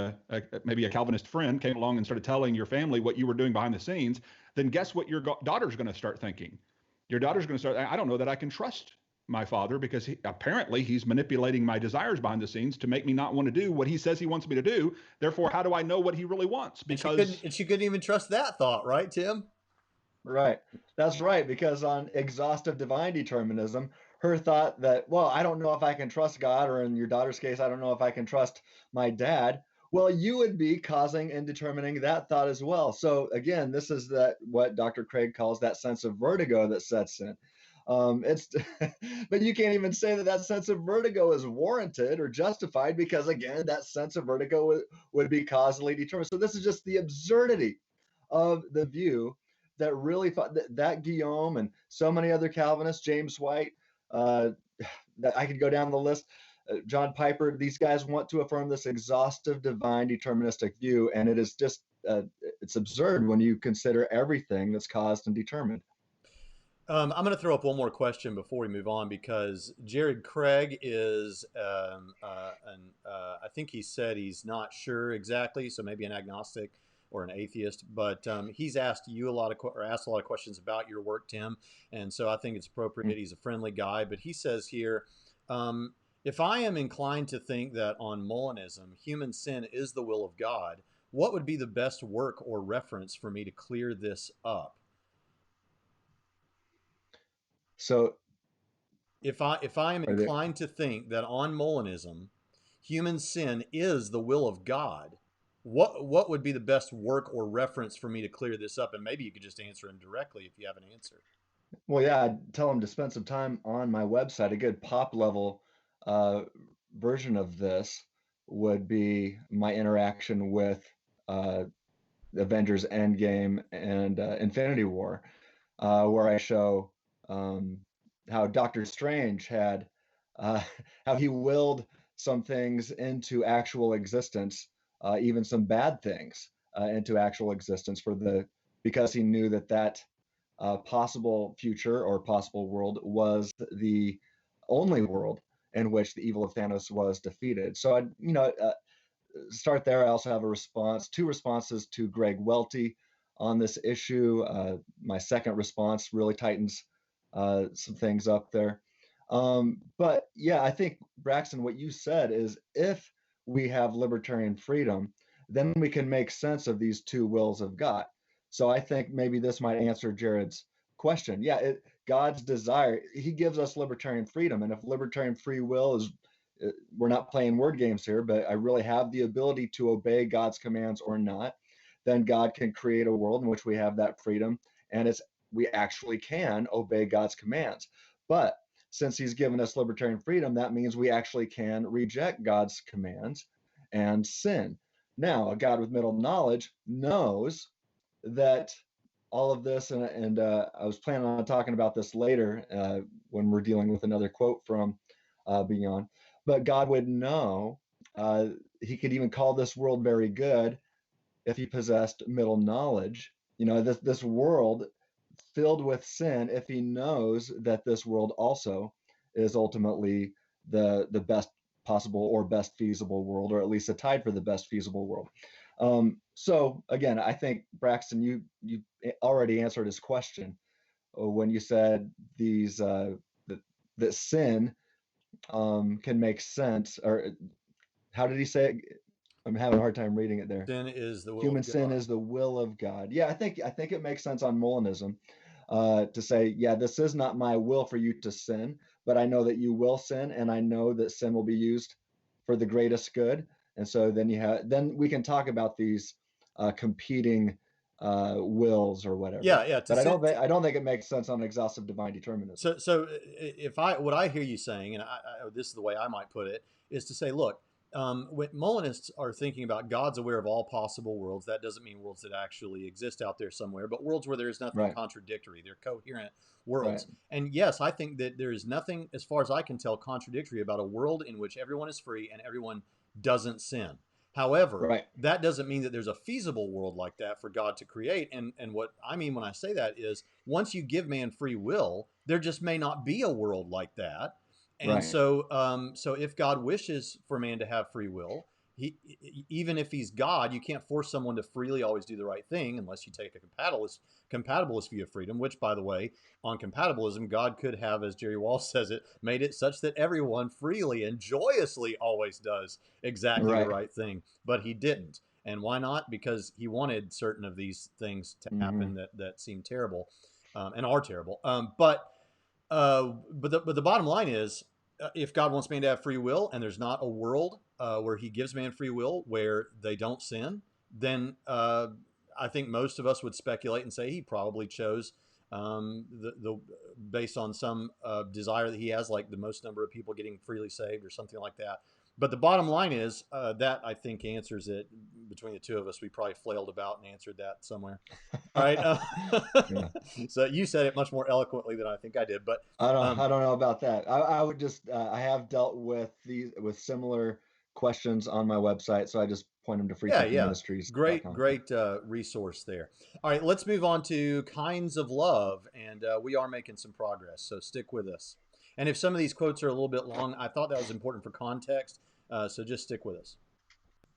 maybe a Calvinist friend came along and started telling your family what you were doing behind the scenes, then guess what your daughter's going to start thinking? Your daughter's going to start, I don't know that I can trust my father because apparently he's manipulating my desires behind the scenes to make me not want to do what he says he wants me to do. Therefore, how do I know what he really wants? Because she couldn't even trust that thought, right, Tim? Right. That's right. Because on exhaustive divine determinism, her thought that, well, I don't know if I can trust God, or in your daughter's case, I don't know if I can trust my dad. Well, you would be causing and determining that thought as well. So again, this is what Dr. Craig calls that sense of vertigo that sets in. But you can't even say that sense of vertigo is warranted or justified because, again, that sense of vertigo would be causally determined. So this is just the absurdity of the view that really thought that Guillaume and so many other Calvinists, James White, that I could go down the list, John Piper, these guys want to affirm this exhaustive divine deterministic view, and it is just it's absurd when you consider everything that's caused and determined. I'm going to throw up one more question before we move on, because Jared Craig is, I think he said he's not sure exactly, so maybe an agnostic or an atheist, but he's asked you asked a lot of questions about your work, Tim, and so I think it's appropriate. He's a friendly guy, but he says here, if I am inclined to think that on Molinism, human sin is the will of God, what would be the best work or reference for me to clear this up? So if I am inclined to think that on Molinism, human sin is the will of God, what would be the best work or reference for me to clear this up? And maybe you could just answer him directly if you have an answer. Well, yeah, I'd tell him to spend some time on my website. A good pop level version of this would be my interaction with Avengers Endgame and Infinity War, where I show how Doctor Strange had how he willed some things into actual existence, even some bad things into actual existence because he knew that possible future or possible world was the only world in which the evil of Thanos was defeated. So I, start there. I also have two responses to Greg Welty on this issue. My second response really tightens some things up there. But yeah, I think, Braxton, what you said is if we have libertarian freedom, then we can make sense of these two wills of God. So I think maybe this might answer Jared's question. Yeah, God's desire, he gives us libertarian freedom. And if libertarian free will is, we're not playing word games here, but I really have the ability to obey God's commands or not, then God can create a world in which we have that freedom, and we actually can obey God's commands. But since he's given us libertarian freedom, that means we actually can reject God's commands and sin. Now, a God with middle knowledge knows that all of this, and I was planning on talking about this later when we're dealing with another quote from Bignon, but God would know, he could even call this world very good if he possessed middle knowledge. This world filled with sin, if he knows that this world also is ultimately the best possible or best feasible world, or at least a tied for the best feasible world. So again, I think, Braxton, you already answered his question when you said that sin can make sense, or how did he say it? I'm having a hard time reading it there. Sin is the will Human of God. sin is the will of God. Yeah, I think it makes sense on Molinism to say, yeah, this is not my will for you to sin, but I know that you will sin, and I know that sin will be used for the greatest good. And so then we can talk about these competing wills or whatever. Yeah. But I don't think it makes sense on exhaustive divine determinism. So what I hear you saying, and this is the way I might put it, is to say, look, when Molinists are thinking about God's aware of all possible worlds, that doesn't mean worlds that actually exist out there somewhere, but worlds where there is nothing contradictory. They're coherent worlds. Right. And yes, I think that there is nothing, as far as I can tell, contradictory about a world in which everyone is free and everyone doesn't sin. However, that doesn't mean that there's a feasible world like that for God to create. And what I mean when I say that is, once you give man free will, there just may not be a world like that. And so if God wishes for man to have free will, even if he's God, you can't force someone to freely always do the right thing unless you take a compatibilist view of freedom, which, by the way, on compatibilism, God could have, as Jerry Walsh says it, made it such that everyone freely and joyously always does exactly the right thing. But he didn't. And why not? Because he wanted certain of these things to happen that seem terrible and are terrible. But the bottom line is, if God wants man to have free will, and there's not a world where he gives man free will where they don't sin, then I think most of us would speculate and say he probably chose based on some desire that he has, like the most number of people getting freely saved or something like that. But the bottom line is that I think answers it. Between the two of us, we probably flailed about and answered that somewhere. All right. Yeah. So you said it much more eloquently than I think I did. But I don't know about that. I would just I have dealt with similar questions on my website, so I just point them to yeah, great freethinkingministries.com. resource there. All right, let's move on to kinds of love, and we are making some progress. So stick with us. And if some of these quotes are a little bit long, I thought that was important for context. So just stick with us.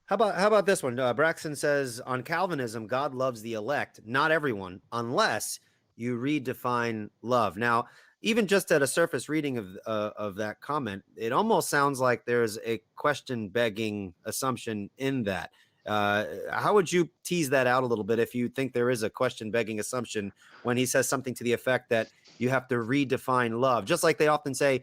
How about this one? Braxton says, on Calvinism, God loves the elect, not everyone, unless you redefine love. Now, even just at a surface reading of that comment, it almost sounds like there's a question-begging assumption in that. How would you tease that out a little bit if you think there is a question-begging assumption when he says something to the effect that you have to redefine love? Just like they often say,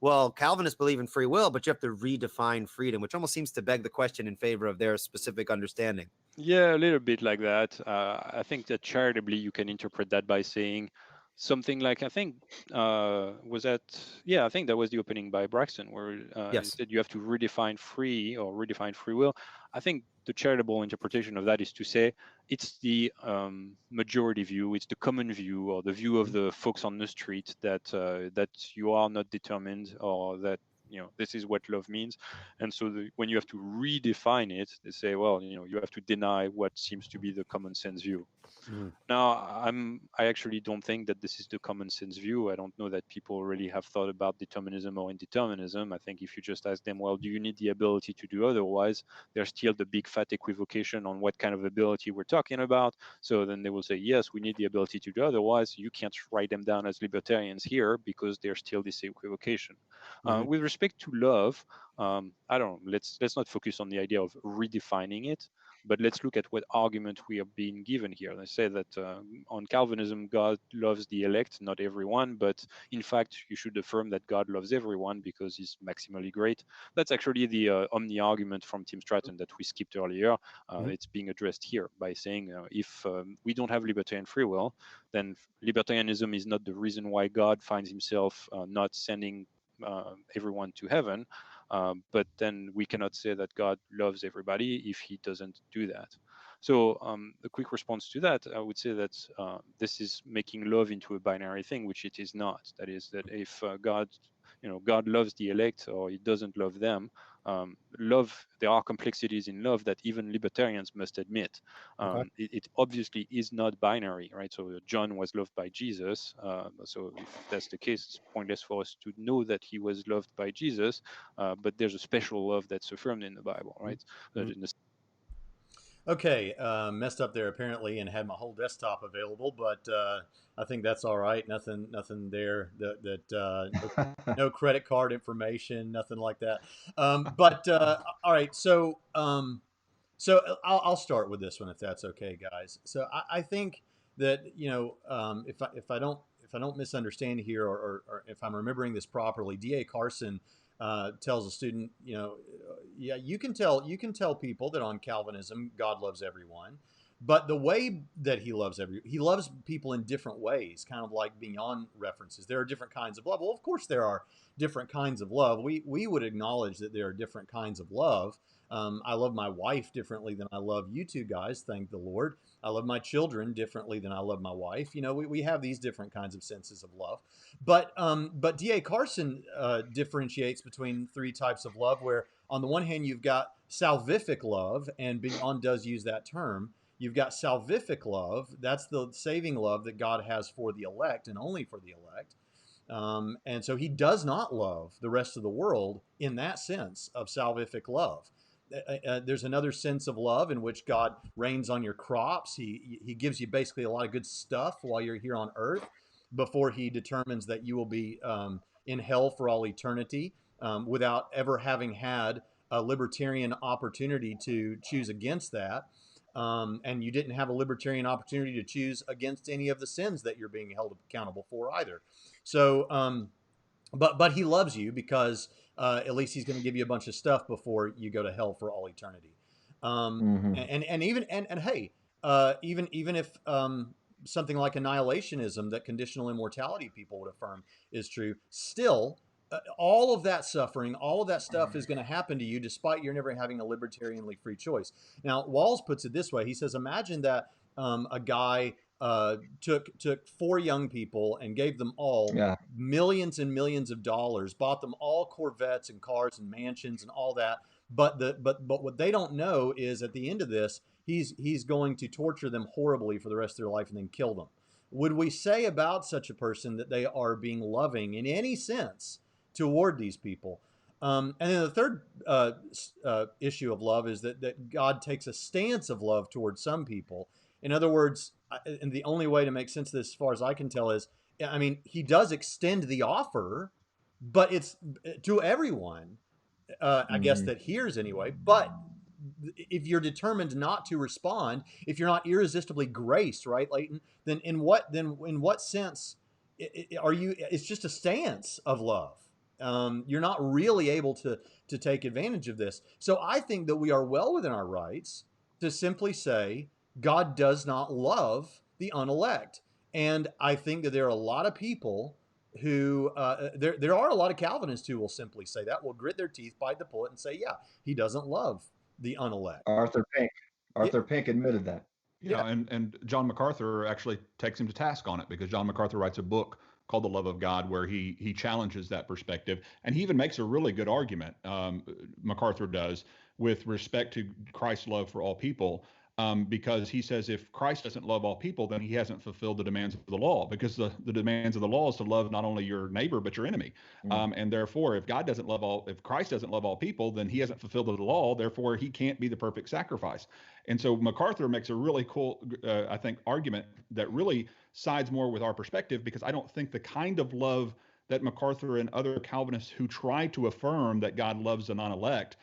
well, Calvinists believe in free will, but you have to redefine freedom, which almost seems to beg the question in favor of their specific understanding. Yeah, a little bit like that. I think that charitably you can interpret that by saying something like, I think I think that was the opening by Braxton, where he Yes. said you have to redefine free or redefine free will. I think the charitable interpretation of that is to say it's the majority view, it's the common view, or the view of the folks on the street that you are not determined, or that this is what love means. And so when you have to redefine it, they say, well, you have to deny what seems to be the common sense view. Now, I actually don't think that this is the common sense view. I don't know that people really have thought about determinism or indeterminism. I think if you just ask them, well, do you need the ability to do otherwise? There's still the big fat equivocation on what kind of ability we're talking about. So then they will say, yes, we need the ability to do otherwise. You can't write them down as libertarians here because there's still this equivocation. With respect to love, I don't know, let's not focus on the idea of redefining it, but let's look at what argument we are being given here. They say that on Calvinism, God loves the elect, not everyone, but in fact, you should affirm that God loves everyone because he's maximally great. That's actually the omni argument from Tim Stratton that we skipped earlier. It's being addressed here by saying if we don't have libertarian free will, then libertarianism is not the reason why God finds himself not sending everyone to heaven. But then we cannot say that God loves everybody if he doesn't do that. So a quick response to that, I would say that this is making love into a binary thing, which it is not. That is that if God loves the elect or he doesn't love them, there are complexities in love that even libertarians must admit. It obviously is not binary, right? So John was loved by Jesus. So if that's the case, it's pointless for us to know that he was loved by Jesus. But there's a special love that's affirmed in the Bible, right? Okay, messed up there apparently, and had my whole desktop available, but I think that's all right. Nothing there no credit card information, nothing like that. But all right, so I'll start with this one if that's okay, guys. So I think that if I don't misunderstand here, or if I'm remembering this properly, D.A. Carson tells a student, yeah, you can tell people that on Calvinism God loves everyone, but the way that he loves people in different ways, kind of like Bignon references. There are different kinds of love. Well, of course there are different kinds of love. We would acknowledge that there are different kinds of love. I love my wife differently than I love you two guys, thank the Lord. I love my children differently than I love my wife. We have these different kinds of senses of love. But D.A. Carson differentiates between three types of love, where on the one hand you've got salvific love, and Bignon does use that term. You've got salvific love. That's the saving love that God has for the elect and only for the elect. And so he does not love the rest of the world in that sense of salvific love. There's another sense of love in which God rains on your crops. He gives you basically a lot of good stuff while you're here on earth before he determines that you will be in hell for all eternity without ever having had a libertarian opportunity to choose against that. And you didn't have a libertarian opportunity to choose against any of the sins that you're being held accountable for either. So, but he loves you because at least he's going to give you a bunch of stuff before you go to hell for all eternity. And hey, even if something like annihilationism that conditional immortality people would affirm is true, still all of that suffering, all of that stuff is going to happen to you despite you're never having a libertarianly free choice. Now, Walls puts it this way. He says, imagine that a guy took 4 young people and gave them all millions and millions of dollars, bought them all Corvettes and cars and mansions and all that. But what they don't know is at the end of this, he's going to torture them horribly for the rest of their life and then kill them. Would we say about such a person that they are being loving in any sense toward these people? And then the third issue of love is that God takes a stance of love towards some people. In other words, and the only way to make sense of this, as far as I can tell, is, I mean, he does extend the offer, but it's to everyone, I guess, that hears anyway. But if you're determined not to respond, if you're not irresistibly graced, right, Leighton, then in what sense are you? It's just a stance of love. You're not really able to take advantage of this. So I think that we are well within our rights to simply say God does not love the unelect. And I think that there are a lot of people who there are a lot of Calvinists who will simply say that, will grit their teeth, bite the bullet, and say, yeah, he doesn't love the unelect. Arthur Pink admitted that. Yeah, and John MacArthur actually takes him to task on it, because John MacArthur writes a book called The Love of God, where he challenges that perspective, and he even makes a really good argument. MacArthur does, with respect to Christ's love for all people, because he says if Christ doesn't love all people, then he hasn't fulfilled the demands of the law, because the demands of the law is to love not only your neighbor but your enemy. And therefore, if Christ doesn't love all people, then he hasn't fulfilled the law. Therefore, he can't be the perfect sacrifice. And so MacArthur makes a really cool, I think, argument that really sides more with our perspective, because I don't think the kind of love that MacArthur and other Calvinists who try to affirm that God loves the non-elect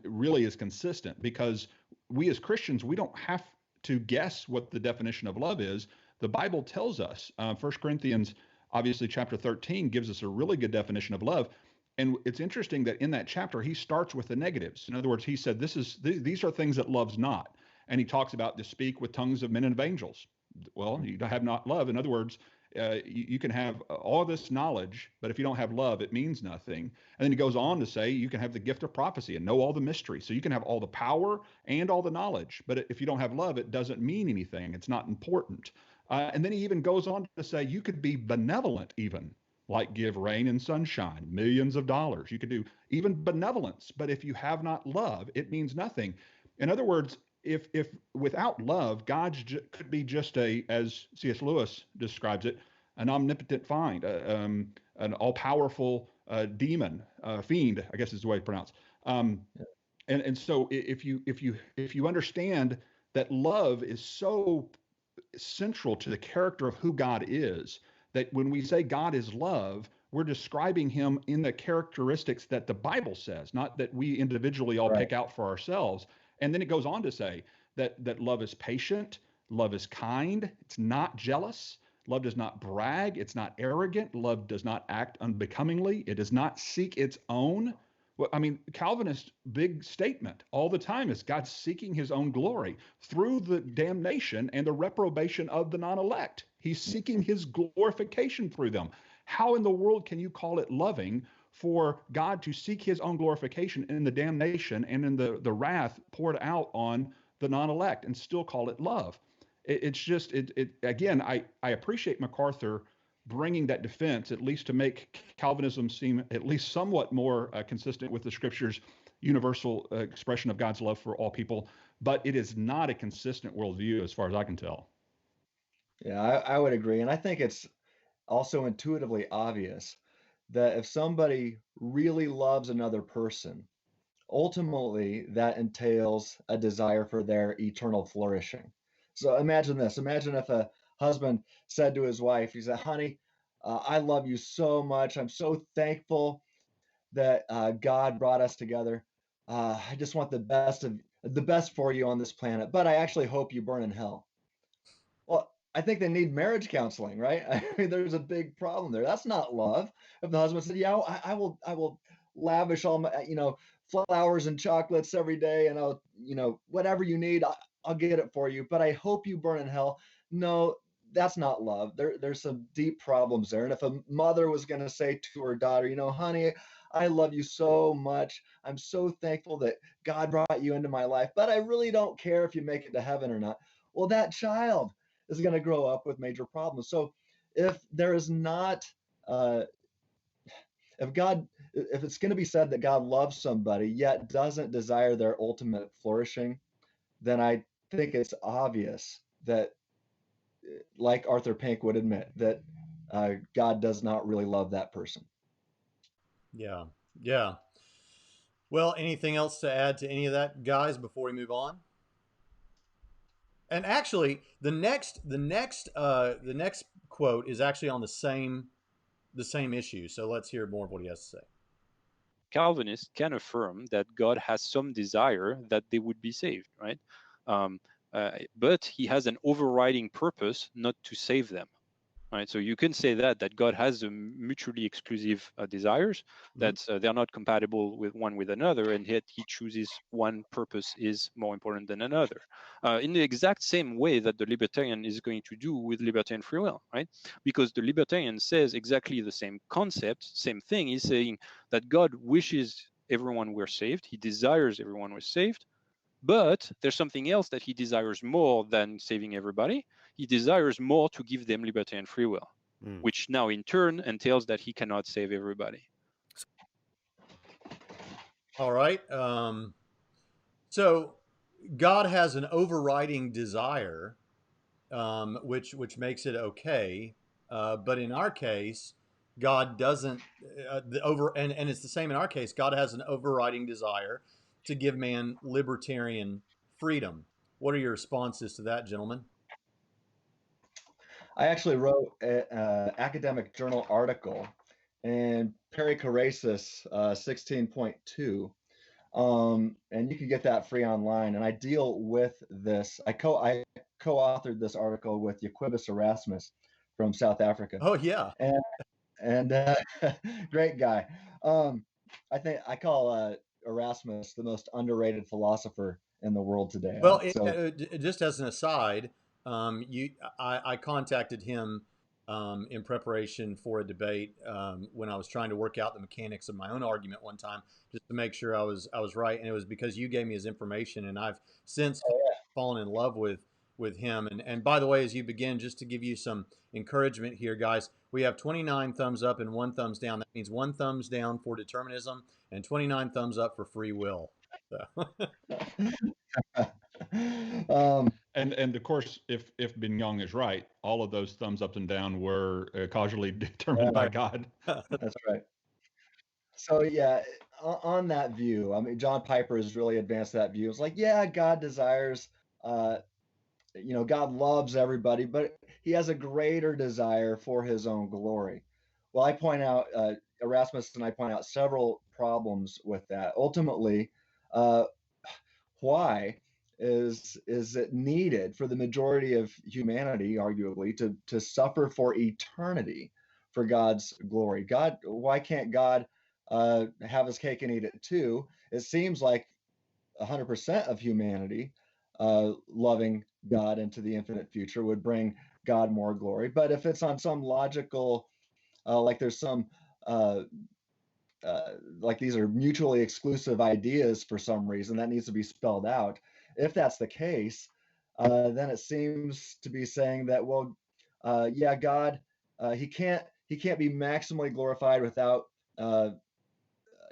really is consistent, because we as Christians, we don't have to guess what the definition of love is. The Bible tells us. 1 Corinthians, obviously, chapter 13 gives us a really good definition of love. And it's interesting that in that chapter, he starts with the negatives. In other words, he said, these are things that love's not. And he talks about to speak with tongues of men and of angels. Well, you have not love. In other words, you can have all this knowledge, but if you don't have love, it means nothing. And then he goes on to say you can have the gift of prophecy and know all the mysteries. So you can have all the power and all the knowledge, but if you don't have love, it doesn't mean anything. It's not important. And then he even goes on to say you could be benevolent, even like give rain and sunshine, millions of dollars. You could do even benevolence, but if you have not love, it means nothing. In other words, if without love, God could be just as C.S. Lewis describes it, an omnipotent fiend, an all-powerful demon, fiend, I guess is the way it's pronounced. And so if you understand that love is so central to the character of who God is, that when we say God is love, we're describing him in the characteristics that the Bible says, not that we individually all pick out for ourselves. And then it goes on to say that love is patient, love is kind, it's not jealous, love does not brag, it's not arrogant, love does not act unbecomingly, it does not seek its own. Well, I mean, Calvinist big statement all the time is God seeking his own glory through the damnation and the reprobation of the non-elect. He's seeking his glorification through them. How in the world can you call it loving for God to seek his own glorification in the damnation and in the wrath poured out on the non-elect and still call it love? Again, I appreciate MacArthur bringing that defense, at least to make Calvinism seem at least somewhat more consistent with the scriptures' universal expression of God's love for all people, but it is not a consistent worldview as far as I can tell. Yeah, I would agree. And I think it's also intuitively obvious that if somebody really loves another person, ultimately that entails a desire for their eternal flourishing. So imagine this. Imagine if a husband said to his wife, he said, honey, I love you so much. I'm so thankful that God brought us together. I just want the best for you on this planet, but I actually hope you burn in hell. Well, I think they need marriage counseling, right? I mean, there's a big problem there. That's not love. If the husband said, "Yeah, I will lavish all my, flowers and chocolates every day, and I'll, whatever you need, I'll get it for you, but I hope you burn in hell." No, that's not love. There's some deep problems there. And if a mother was going to say to her daughter, honey, I love you so much. I'm so thankful that God brought you into my life, but I really don't care if you make it to heaven or not. Well, that child is going to grow up with major problems. So if there is not, if it's going to be said that God loves somebody yet doesn't desire their ultimate flourishing, then I think it's obvious that, like Arthur Pink would admit, that God does not really love that person. Yeah. Yeah. Well, anything else to add to any of that, guys, before we move on? And actually, the next quote is actually on the same issue. So let's hear more of what he has to say. Calvinists can affirm that God has some desire that they would be saved, right? But he has an overriding purpose not to save them, right? So you can say that God has a mutually exclusive desires, that they're not compatible with one with another, and yet he chooses one purpose is more important than another. In the exact same way that the libertarian is going to do with libertarian free will, right? Because the libertarian says exactly the same concept, same thing. He's saying that God wishes everyone were saved. He desires everyone was saved. But there's something else that he desires more than saving everybody. He desires more to give them liberty and free will, which now in turn entails that he cannot save everybody. All right. So God has an overriding desire, which makes it okay. But in our case, God doesn't and it's the same in our case. God has an overriding desire to give man libertarian freedom. What are your responses to that, gentlemen? I actually wrote an academic journal article in Perichoresis 16.2, and you can get that free online. And I deal with this. I co-authored this article with Jaquibus Erasmus from South Africa. Oh yeah, and great guy. I think I call Erasmus the most underrated philosopher in the world today. Well, just as an aside, I contacted him in preparation for a debate when I was trying to work out the mechanics of my own argument one time, just to make sure I was right. And it was because you gave me his information, and I've since fallen in love with him. And by the way, as you begin, just to give you some encouragement here, guys, we have 29 thumbs up and 1 thumbs down. That means 1 thumbs down for determinism and 29 thumbs up for free will. So. And of course, if Bignon is right, all of those thumbs up and down were causally determined by God. That's right. So yeah, on that view, I mean, John Piper has really advanced that view. It's like, yeah, God desires, God loves everybody, but he has a greater desire for his own glory. Well, I point out, Erasmus and I point out several problems with that. Ultimately, why is it needed for the majority of humanity, arguably, to suffer for eternity for God's glory? Why can't God have his cake and eat it too? It seems like 100% of humanity loving God into the infinite future would bring God more glory. But if it's on some logical, like there's some like these are mutually exclusive ideas for some reason, that needs to be spelled out. If that's the case, then it seems to be saying that, well, yeah, God, he can't be maximally glorified without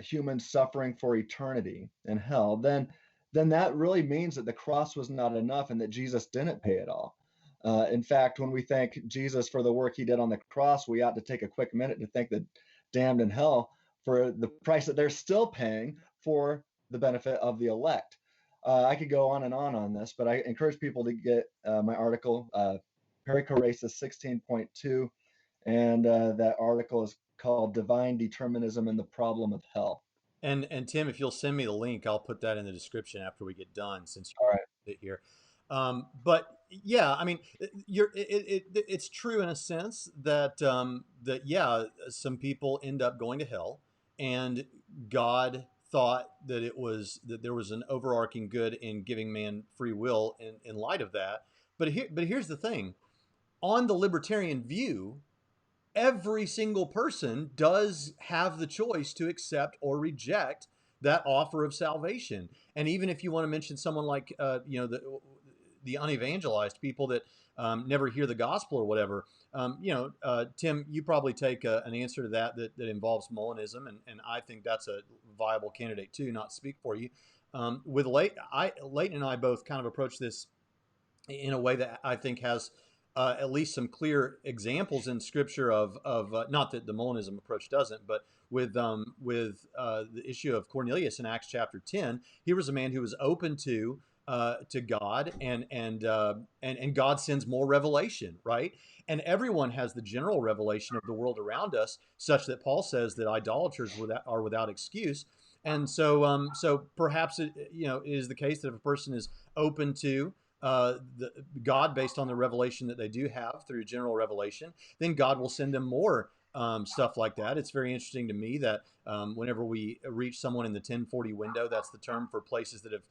humans suffering for eternity in hell. Then that really means that the cross was not enough and that Jesus didn't pay it all. In fact, when we thank Jesus for the work he did on the cross, we ought to take a quick minute to thank the damned in hell for the price that they're still paying for the benefit of the elect. I could go on this, but I encourage people to get my article, Perichoresis 16.2, and that article is called Divine Determinism and the Problem of Hell. And Tim, if you'll send me the link, I'll put that in the description after we get done, since All right. It here. But yeah, I mean, it's true in a sense that yeah, some people end up going to hell, and God thought that there was an overarching good in giving man free will in light of that. But here's the thing: on the libertarian view, every single person does have the choice to accept or reject that offer of salvation. And even if you want to mention someone like, the unevangelized people that never hear the gospel or whatever, Tim, you probably take an answer to that involves Molinism, and I think that's a viable candidate too. Not to speak for you. With Leighton and I both kind of approach this in a way that I think has at least some clear examples in Scripture of not that the Molinism approach doesn't, but with the issue of Cornelius in Acts chapter 10, he was a man who was open to God, and God sends more revelation, right? And everyone has the general revelation of the world around us, such that Paul says that idolaters are without excuse. And so perhaps it is the case that if a person is open to God based on the revelation that they do have through general revelation, then God will send them more stuff like that. It's very interesting to me that whenever we reach someone in the 1040 window, that's the term for places that have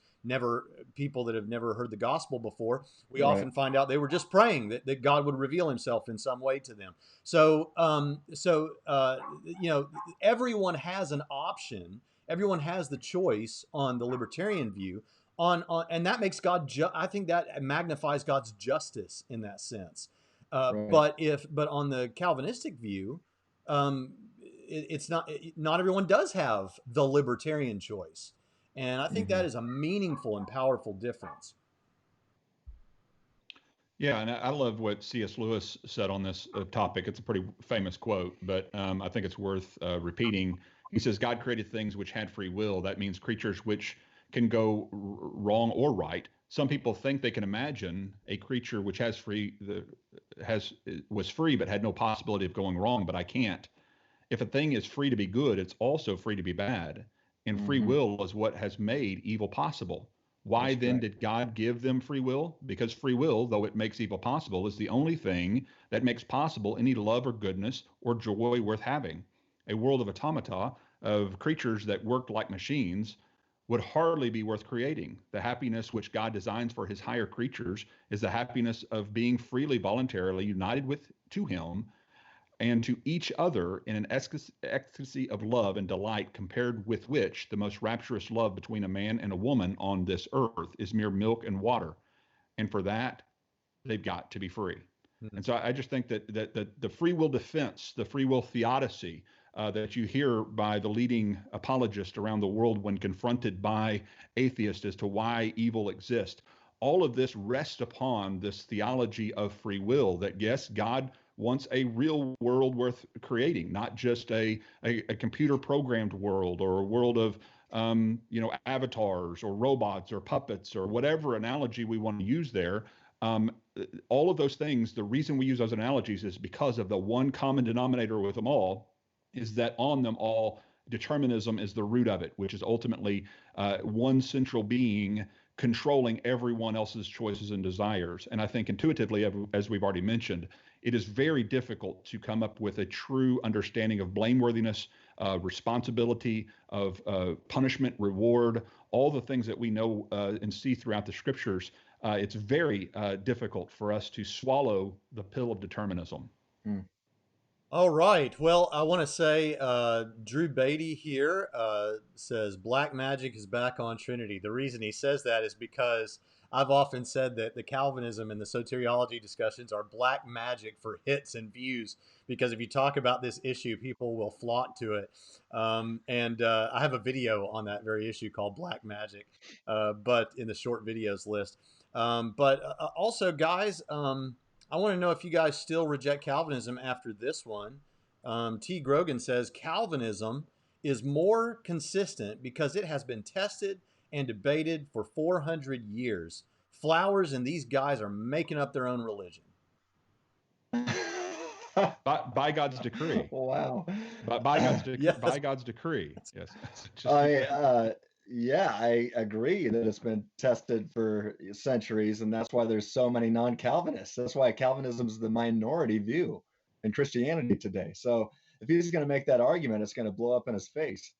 people that have never heard the gospel before, we often find out they were just praying that God would reveal himself in some way to them. So everyone has an option. Everyone has the choice on the libertarian view. And that makes God I think that magnifies God's justice in that sense. But on the Calvinistic view, it's not everyone does have the libertarian choice, and I think that is a meaningful and powerful difference. Yeah, and I love what C.S. Lewis said on this topic. It's a pretty famous quote, but I think it's worth repeating. He says, God created things which had free will. That means creatures which can go wrong or right. Some people think they can imagine a creature which was free but had no possibility of going wrong, but I can't. If a thing is free to be good, it's also free to be bad. And free will is what has made evil possible. Why then did God give them free will? Because free will, though it makes evil possible, is the only thing that makes possible any love or goodness or joy worth having. A world of automata, of creatures that worked like machines, would hardly be worth creating. The happiness which God designs for his higher creatures is the happiness of being freely, voluntarily united to him and to each other in an ecstasy of love and delight, compared with which the most rapturous love between a man and a woman on this earth is mere milk and water. And for that, they've got to be free. And so I just think that the free will defense, the free will theodicy that you hear by the leading apologists around the world when confronted by atheists as to why evil exists, all of this rests upon this theology of free will, that yes, God wants a real world worth creating, not just a computer programmed world or a world of avatars or robots or puppets or whatever analogy we want to use there. All of those things, the reason we use those analogies is because of the one common denominator with them all, is that on them all, determinism is the root of it, which is ultimately one central being controlling everyone else's choices and desires. And I think intuitively, as we've already mentioned, it is very difficult to come up with a true understanding of blameworthiness, responsibility, of punishment, reward, all the things that we know and see throughout the scriptures. It's very difficult for us to swallow the pill of determinism. All right. Well, I want to say Drew Beatty here says black magic is back on Trinity. The reason he says that is because I've often said that the Calvinism and the soteriology discussions are black magic for hits and views, because if you talk about this issue, people will flock to it. And I have a video on that very issue called Black Magic, but in the short videos list. But also, guys, I want to know if you guys still reject Calvinism after this one. T. Grogan says Calvinism is more consistent because it has been tested and debated for 400 years. Flowers and these guys are making up their own religion. By God's decree. Wow. By God's decree. Yes. By God's decree. Yes. I agree that it's been tested for centuries, and that's why there's so many non-Calvinists. That's why Calvinism is the minority view in Christianity today. So if he's going to make that argument, it's going to blow up in his face.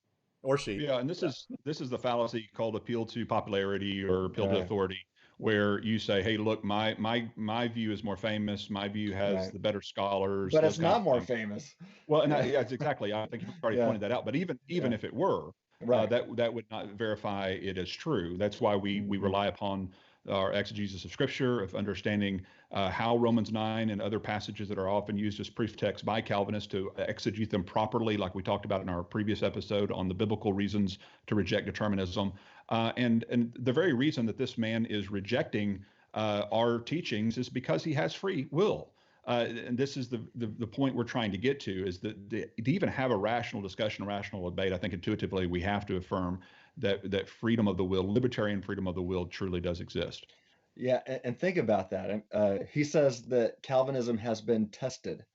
or sheep. Yeah, and this is the fallacy called appeal to popularity or appeal to Right. authority, where you say, "Hey, look, my view is more famous. My view has Right. the better scholars, But those it's kinds not of more things." famous. Well, and yeah, it's exactly. I think you've already Yeah. pointed that out. But even Yeah. if it were, Right. that would not verify it as true. That's why we Mhm. rely upon our exegesis of Scripture, of understanding how Romans 9 and other passages that are often used as proof text by Calvinists to exegete them properly, like we talked about in our previous episode on the biblical reasons to reject determinism. And the very reason that this man is rejecting our teachings is because he has free will. And this is the point we're trying to get to, is that to even have a rational discussion, a rational debate, I think intuitively we have to affirm that freedom of the will, libertarian freedom of the will, truly does exist. Yeah, and think about that. He says that Calvinism has been tested.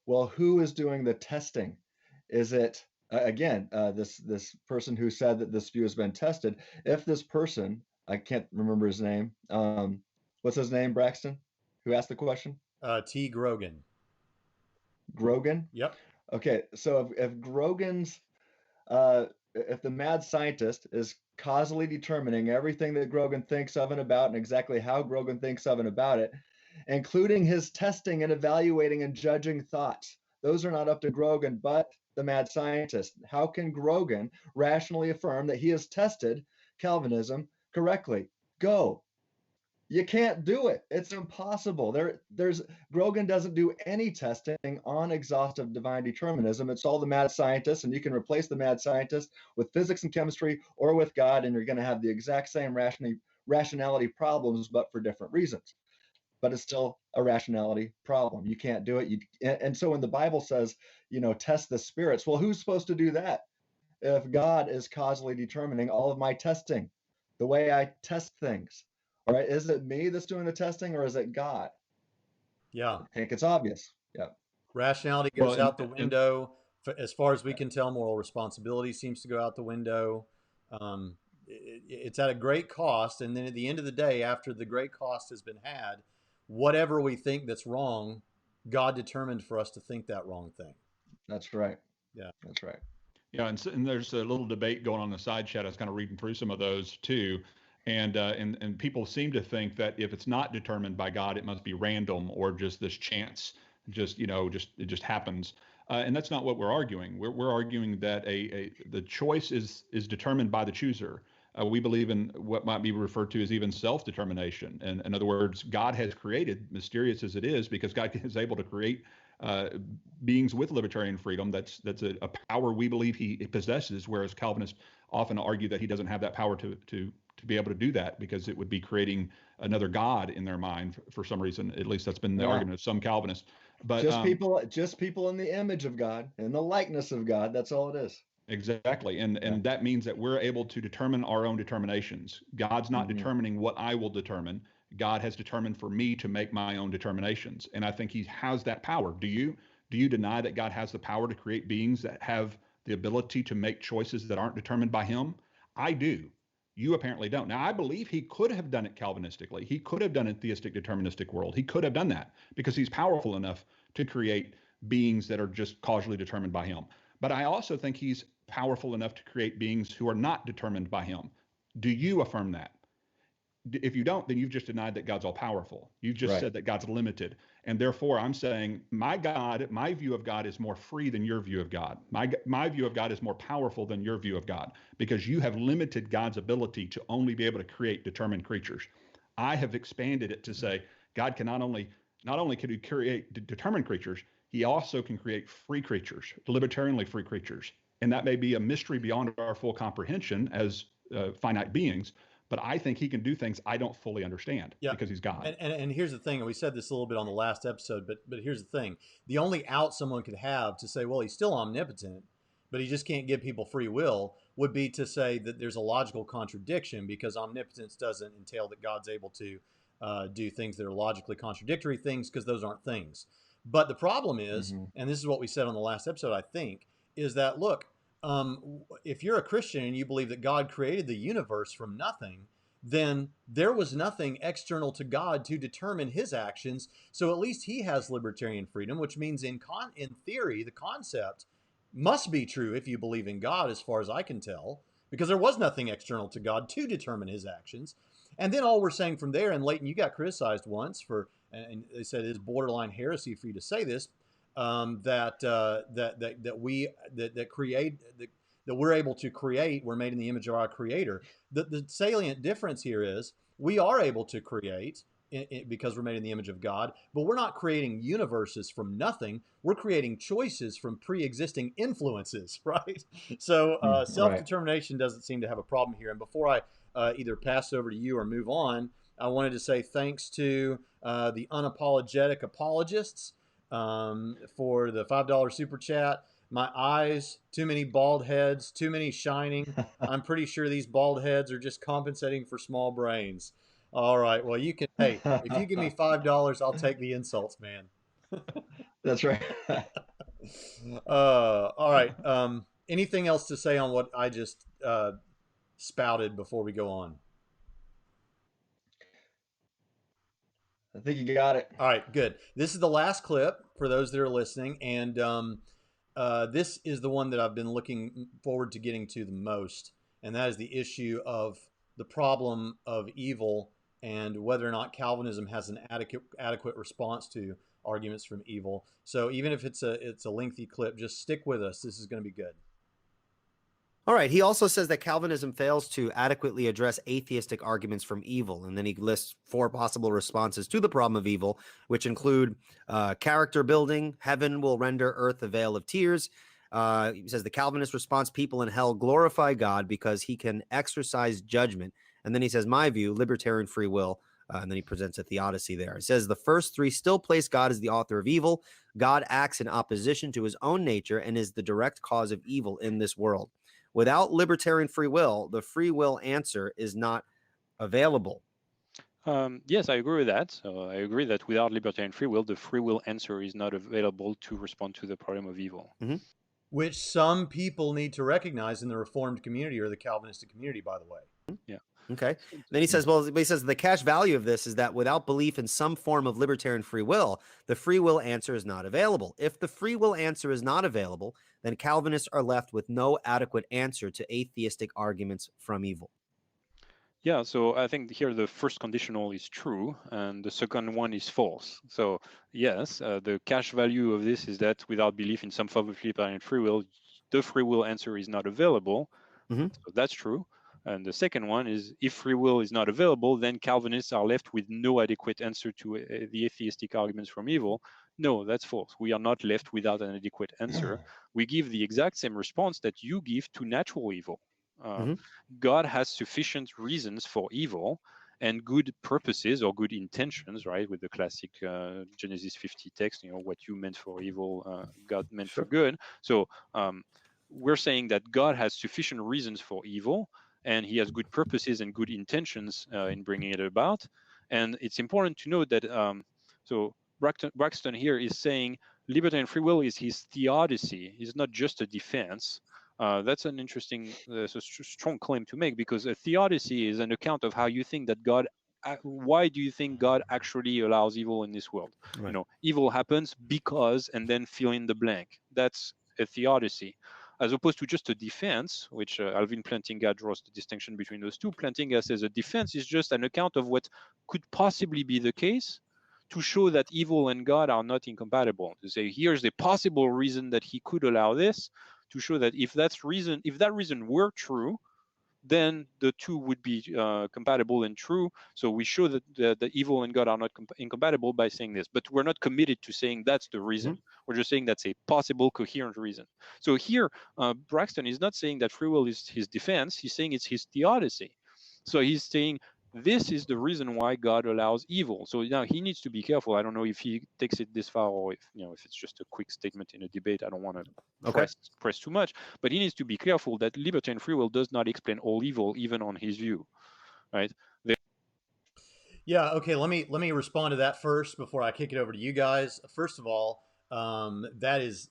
Well, who is doing the testing? Is it again this person who said that this view has been tested? If this person, I can't remember his name. What's his name, Braxton? Who asked the question? T. Grogan. Grogan. Yep. Okay, so if Grogan's if the mad scientist is causally determining everything that Grogan thinks of and about and exactly how Grogan thinks of and about it, including his testing and evaluating and judging thoughts, those are not up to Grogan, but the mad scientist. How can Grogan rationally affirm that he has tested Calvinism correctly? Go. You can't do it. It's impossible. There's Grogan doesn't do any testing on exhaustive divine determinism. It's all the mad scientists, and you can replace the mad scientist with physics and chemistry or with God, and you're going to have the exact same rationality problems, but for different reasons. But it's still a rationality problem. You can't do it. And so when the Bible says, test the spirits, well, who's supposed to do that? If God is causally determining all of my testing, the way I test things. All right, is it me that's doing the testing or is it God? Yeah. I think it's obvious. Yeah. Rationality Well, goes out the window. As far as we can tell, moral responsibility seems to go out the window. It's at a great cost. And then at the end of the day, after the great cost has been had, whatever we think that's wrong, God determined for us to think that wrong thing. That's right. Yeah. That's right. Yeah, and there's a little debate going on in the side chat. I was kind of reading through some of those too, and people seem to think that if it's not determined by God, it must be random or just this chance, just it just happens. And that's not what we're arguing. We're arguing that the choice is determined by the chooser. We believe in what might be referred to as even self-determination. And in other words, God has created, mysterious as it is, because God is able to create beings with libertarian freedom. That's a power we believe he possesses, whereas Calvinists often argue that he doesn't have that power to be able to do that, because it would be creating another God in their mind for some reason. At least that's been the argument of some Calvinists. But just people in the image of God, in the likeness of God. That's all it is. Exactly. And that means that we're able to determine our own determinations. God's not determining what I will determine. God has determined for me to make my own determinations. And I think he has that power. Do you deny that God has the power to create beings that have the ability to make choices that aren't determined by him? I do. You apparently don't. Now, I believe he could have done it Calvinistically. He could have done it in theistic deterministic world. He could have done that because he's powerful enough to create beings that are just causally determined by him. But I also think he's powerful enough to create beings who are not determined by him. Do you affirm that? If you don't, then you've just denied that God's all powerful. You've just said that God's limited. And therefore, I'm saying my view of God is more free than your view of God. My view of God is more powerful than your view of God, because you have limited God's ability to only be able to create determined creatures. I have expanded it to say God can not only can he create determined creatures, he also can create free creatures, libertarianly free creatures. And that may be a mystery beyond our full comprehension as finite beings, but I think he can do things I don't fully understand because he's God. And here's the thing, and we said this a little bit on the last episode, but here's the thing. The only out someone could have to say, well, he's still omnipotent, but he just can't give people free will, would be to say that there's a logical contradiction, because omnipotence doesn't entail that God's able to do things that are logically contradictory things, because those aren't things. But the problem is, and this is what we said on the last episode, I think, is that, look, if you're a Christian and you believe that God created the universe from nothing, then there was nothing external to God to determine his actions. So at least he has libertarian freedom, which means in theory, the concept must be true if you believe in God, as far as I can tell, because there was nothing external to God to determine his actions. And then all we're saying from there, and Leighton, you got criticized once for, and they said it's borderline heresy for you to say this, that we're able to create, we're made in the image of our Creator. The salient difference here is we are able to create because we're made in the image of God, but we're not creating universes from nothing. We're creating choices from pre-existing influences, right? So self-determination doesn't seem to have a problem here. And before I either pass over to you or move on, I wanted to say thanks to the unapologetic apologists for the $5 super chat. My eyes, too many bald heads, too many shining. I'm pretty sure these bald heads are just compensating for small brains. All right. Well, you can, hey, if you give me $5, I'll take the insults, man. That's right. All right. Anything else to say on what I just spouted before we go on? I think you got it. All right, good. This is the last clip for those that are listening, and this is the one that I've been looking forward to getting to the most, and that is the issue of the problem of evil and whether or not Calvinism has an adequate response to arguments from evil. So even if it's a lengthy clip, just stick with us. This is going to be good. All right. He also says that Calvinism fails to adequately address atheistic arguments from evil. And then he lists 4 possible responses to the problem of evil, which include character building, heaven will render earth a vale of tears. He says the Calvinist response, people in hell glorify God because he can exercise judgment. And then he says, my view, libertarian free will. And then he presents a theodicy there. He says the first 3 still place God as the author of evil. God acts in opposition to his own nature and is the direct cause of evil in this world. Without libertarian free will, the free will answer is not available. Yes, I agree with that. So I agree that without libertarian free will, the free will answer is not available to respond to the problem of evil. Mm-hmm. Which some people need to recognize in the Reformed community or the Calvinistic community, by the way. Yeah. Okay. Then he says, the cash value of this is that without belief in some form of libertarian free will, the free will answer is not available. If the free will answer is not available, then Calvinists are left with no adequate answer to atheistic arguments from evil. Yeah, so I think here the first conditional is true and the second one is false. So yes, the cash value of this is that without belief in some form of libertarian free will, the free will answer is not available. Mm-hmm. So that's true. And the second one is if free will is not available, then Calvinists are left with no adequate answer to the atheistic arguments from evil. No, that's false. We are not left without an adequate answer. We give the exact same response that you give to natural evil. God has sufficient reasons for evil and good purposes or good intentions, right? With the classic Genesis 50 text, what you meant for evil, God meant for good. So we're saying that God has sufficient reasons for evil, and he has good purposes and good intentions in bringing it about. And it's important to note that, so Braxton here is saying libertarian free will is his theodicy. It's not just a defense. That's an interesting, strong claim to make, because a theodicy is an account of how you think that God, why do you think God actually allows evil in this world? Right. Evil happens because, and then fill in the blank. That's a theodicy. As opposed to just a defense, which Alvin Plantinga draws the distinction between those two. Plantinga says a defense is just an account of what could possibly be the case to show that evil and God are not incompatible. To say, here's the possible reason that he could allow this, to show that if that reason were true, then the two would be compatible and true. So we show that the evil and God are not incompatible by saying this, but we're not committed to saying that's the reason. We're just saying that's a possible coherent reason. So here, Braxton is not saying that free will is his defense. He's saying it's his theodicy. So he's saying this is the reason why God allows evil. So now he needs to be careful. I don't know if he takes it this far or if it's just a quick statement in a debate. I don't want to press too much, but he needs to be careful that libertarian free will does not explain all evil, even on his view, right? Yeah. Okay. Let me respond to that first before I kick it over to you guys. First of all, that is,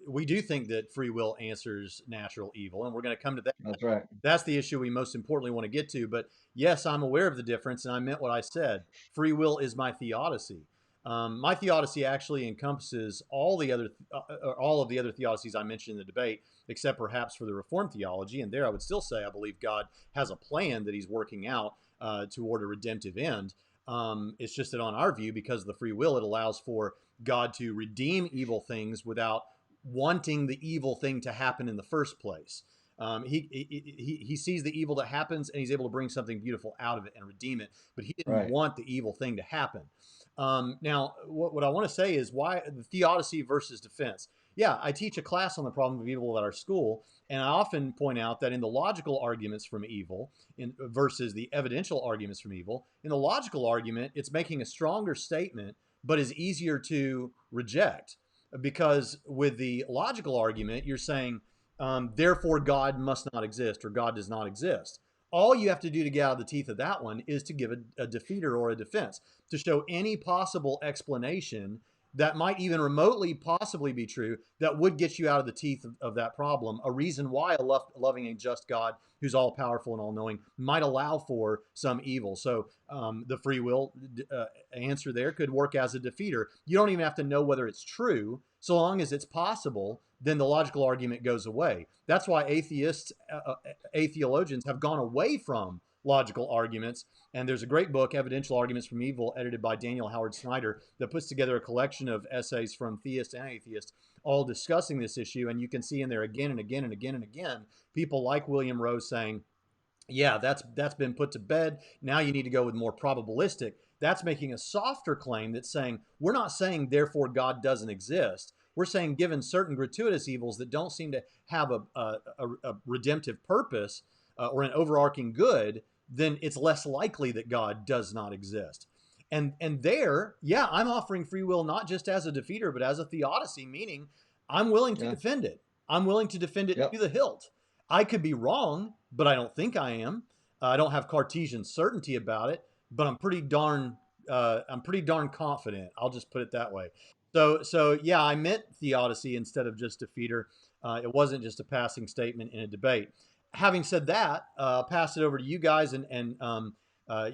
we do think that free will answers natural evil, and we're going to come to that. That's right. That's the issue we most importantly want to get to. But yes, I'm aware of the difference, and I meant what I said. Free will is my theodicy. My theodicy actually encompasses all of the other theodicies I mentioned in the debate, except perhaps for the Reformed theology. And there I would still say I believe God has a plan that he's working out toward a redemptive end. It's just that on our view, because of the free will, it allows for God to redeem evil things without wanting the evil thing to happen in the first place. He sees the evil that happens, and he's able to bring something beautiful out of it and redeem it. But he didn't want the evil thing to happen. Now, what I want to say is why the theodicy versus defense. Yeah, I teach a class on the problem of evil at our school, and I often point out that in the logical arguments from evil versus the evidential arguments from evil, in the logical argument, it's making a stronger statement, but is easier to reject. Because with the logical argument, you're saying, therefore God must not exist, or God does not exist. All you have to do to get out of the teeth of that one is to give a defeater or a defense, to show any possible explanation that might even remotely possibly be true that would get you out of the teeth of that problem, a reason why a loving and just God who's all powerful and all knowing might allow for some evil. So the free will answer there could work as a defeater. You don't even have to know whether it's true. So long as it's possible, then the logical argument goes away. That's why atheologians have gone away from logical arguments. And there's a great book, Evidential Arguments from Evil, edited by Daniel Howard Snyder, that puts together a collection of essays from theists and atheists, all discussing this issue. And you can see in there again and again and again and again, people like William Rose saying, yeah, that's been put to bed. Now you need to go with more probabilistic. That's making a softer claim that's saying, we're not saying therefore God doesn't exist. We're saying given certain gratuitous evils that don't seem to have a redemptive purpose or an overarching good, then it's less likely that God does not exist. And there, yeah, I'm offering free will not just as a defeater, but as a theodicy, meaning I'm willing to defend it. I'm willing to defend it to the hilt. I could be wrong, but I don't think I am. I don't have Cartesian certainty about it, but I'm pretty darn confident. I'll just put it that way. So yeah, I meant theodicy instead of just defeater. It wasn't just a passing statement in a debate. Having said that, pass it over to you guys, and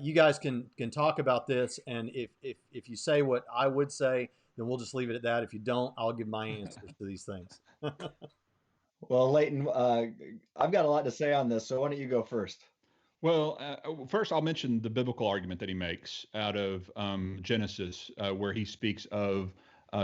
you guys can talk about this. And if you say what I would say, then we'll just leave it at that. If you don't, I'll give my answers to these things. Well, Leighton, I've got a lot to say on this, so why don't you go first? Well, first I'll mention the biblical argument that he makes out of Genesis, where he speaks of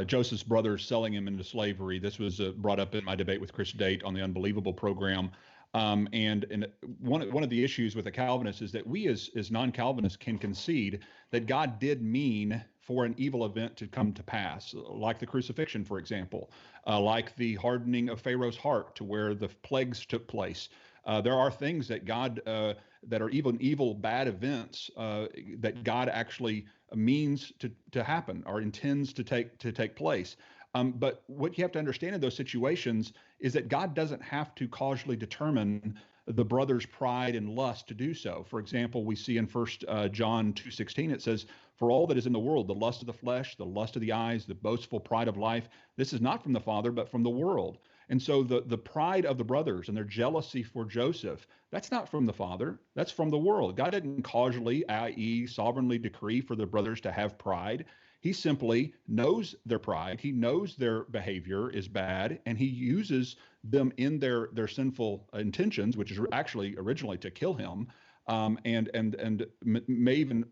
Joseph's brothers selling him into slavery. This was brought up in my debate with Chris Date on the Unbelievable program. And one of the issues with the Calvinists is that we as non-Calvinists can concede that God did mean for an evil event to come to pass, like the crucifixion, for example, like the hardening of Pharaoh's heart to where the plagues took place. There are things that God, that are even evil, bad events that God actually means to happen or intends to take place. But what you have to understand in those situations is that God doesn't have to causally determine the brother's pride and lust to do so. For example, we see in 1 John 2:16, it says, "For all that is in the world, the lust of the flesh, the lust of the eyes, the boastful pride of life, this is not from the Father, but from the world." And so the pride of the brothers and their jealousy for Joseph, that's not from the Father, that's from the world. God didn't causally, i.e., sovereignly decree for the brothers to have pride. He simply knows their pride. He knows their behavior is bad, and he uses them in their sinful intentions, which is actually originally to kill him, and may even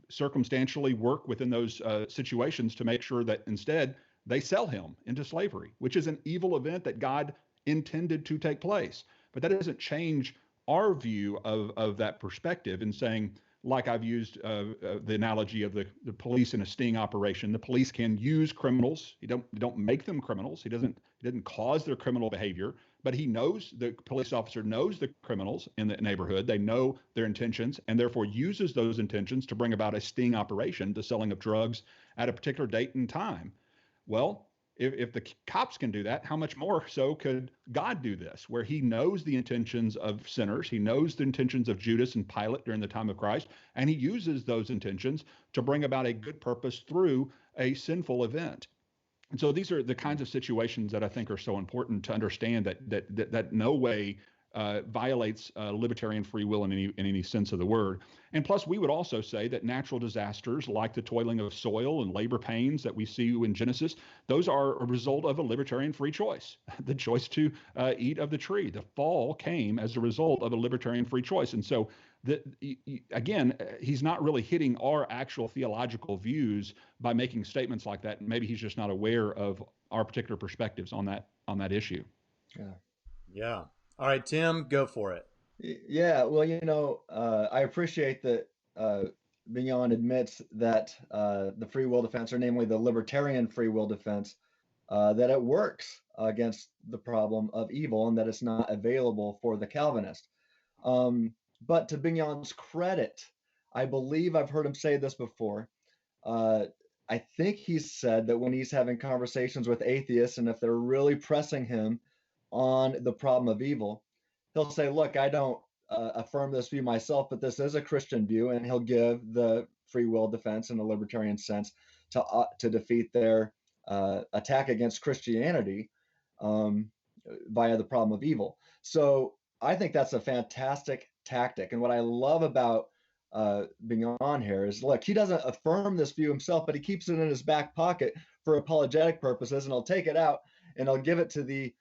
circumstantially work within those situations to make sure that instead they sell him into slavery, which is an evil event that God intended to take place. But that doesn't change our view of that perspective in saying, like I've used the analogy of the police in a sting operation. The police can use criminals. You don't make them criminals. He didn't cause their criminal behavior, but the police officer knows the criminals in the neighborhood. They know their intentions and therefore uses those intentions to bring about a sting operation, the selling of drugs at a particular date and time. Well, if the cops can do that, how much more so could God do this, where he knows the intentions of sinners, he knows the intentions of Judas and Pilate during the time of Christ, and he uses those intentions to bring about a good purpose through a sinful event. And so these are the kinds of situations that I think are so important to understand that no way violates libertarian free will in any sense of the word. And plus, we would also say that natural disasters like the toiling of soil and labor pains that we see in Genesis, those are a result of a libertarian free choice, the choice to eat of the tree. The fall came as a result of a libertarian free choice. And so, again, he's not really hitting our actual theological views by making statements like that. Maybe he's just not aware of our particular perspectives on that issue. Yeah. All right, Tim, go for it. Yeah, well, I appreciate that Bignon admits that the free will defense, or namely the libertarian free will defense, that it works against the problem of evil and that it's not available for the Calvinist. But to Bignon's credit, I believe I've heard him say this before. I think he's said that when he's having conversations with atheists, and if they're really pressing him on the problem of evil, he'll say, look, I don't affirm this view myself, but this is a Christian view, and he'll give the free will defense in a libertarian sense to defeat their attack against Christianity via the problem of evil. So I think that's a fantastic tactic. And what I love about Bignon here is, look, he doesn't affirm this view himself, but he keeps it in his back pocket for apologetic purposes, and he'll take it out and he'll give it to the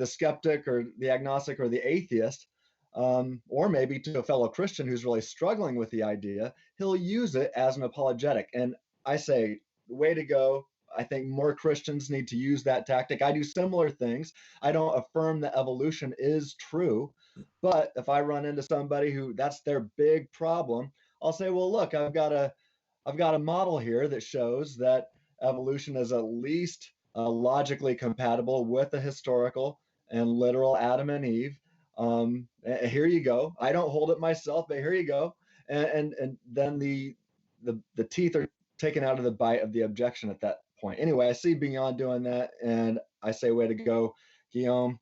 skeptic or the agnostic or the atheist, or maybe to a fellow Christian who's really struggling with the idea. He'll use it as an apologetic. And I say, way to go. I think more Christians need to use that tactic. I do similar things. I don't affirm that evolution is true, but if I run into somebody who that's their big problem, I'll say, well, look, I've got a model here that shows that evolution is at least logically compatible with the historical and literal Adam and Eve. Here you go. I don't hold it myself, but here you go. And then the teeth are taken out of the bite of the objection at that point. Anyway, I see Bignon doing that, and I say, way to go, Guillaume.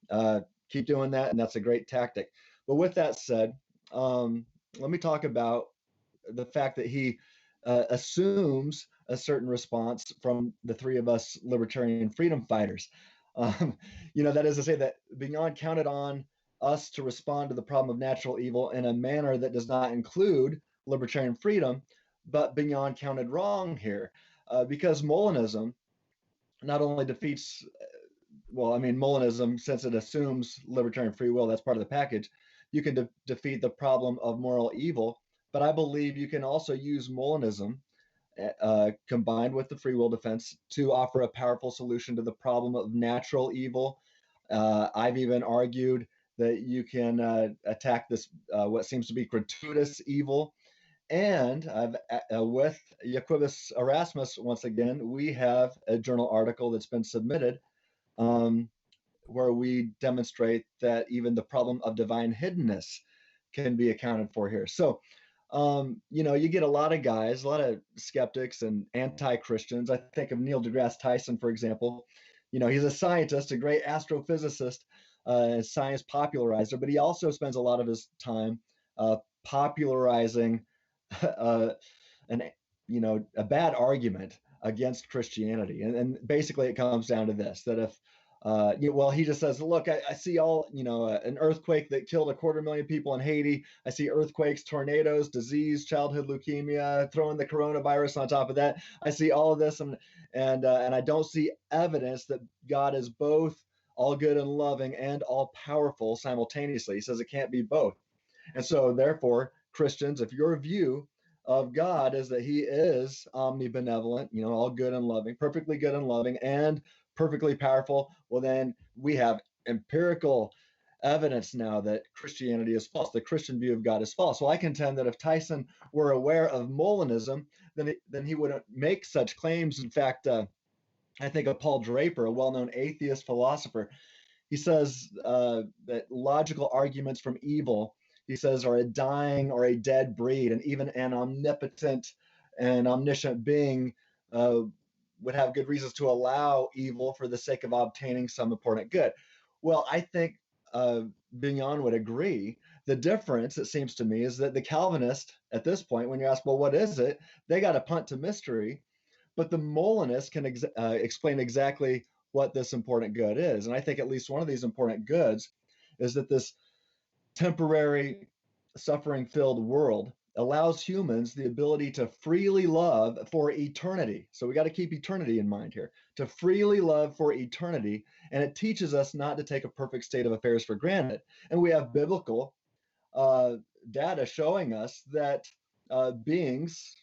Keep doing that, and that's a great tactic. But with that said, let me talk about the fact that he assumes a certain response from the three of us libertarian freedom fighters. That is to say that Bignon counted on us to respond to the problem of natural evil in a manner that does not include libertarian freedom, but Bignon counted wrong here because Molinism not only defeats, Molinism, since it assumes libertarian free will, that's part of the package, you can defeat the problem of moral evil, but I believe you can also use Molinism combined with the free will defense to offer a powerful solution to the problem of natural evil. I've even argued that you can attack this, what seems to be gratuitous evil. And with Jacobus Erasmus, once again, we have a journal article that's been submitted where we demonstrate that even the problem of divine hiddenness can be accounted for here. So, you get a lot of guys, a lot of skeptics and anti-Christians. I think of Neil deGrasse Tyson, for example. He's a scientist, a great astrophysicist, science popularizer, but he also spends a lot of his time popularizing a bad argument against Christianity. And basically it comes down to this, that if, he just says, look, I see an earthquake that killed 250,000 people in Haiti. I see earthquakes, tornadoes, disease, childhood leukemia, throwing the coronavirus on top of that. I see all of this, and I don't see evidence that God is both all good and loving and all powerful simultaneously. He says it can't be both. And so therefore, Christians, if your view of God is that he is omnibenevolent, all good and loving, perfectly good and loving, and perfectly powerful, well, then we have empirical evidence now that Christianity is false. The Christian view of God is false. Well, I contend that if Tyson were aware of Molinism, then he wouldn't make such claims. In fact, I think of Paul Draper, a well-known atheist philosopher. He says that logical arguments from evil, he says, are a dying or a dead breed, and even an omnipotent and omniscient being would have good reasons to allow evil for the sake of obtaining some important good. Well, I think Bignon would agree. The difference, it seems to me, is that the Calvinist, at this point, when you ask, well, what is it? They got to punt to mystery, but the Molinist can explain exactly what this important good is. And I think at least one of these important goods is that this temporary, suffering-filled world allows humans the ability to freely love for eternity. So we got to keep eternity in mind here, to freely love for eternity. And it teaches us not to take a perfect state of affairs for granted. And we have biblical data showing us that beings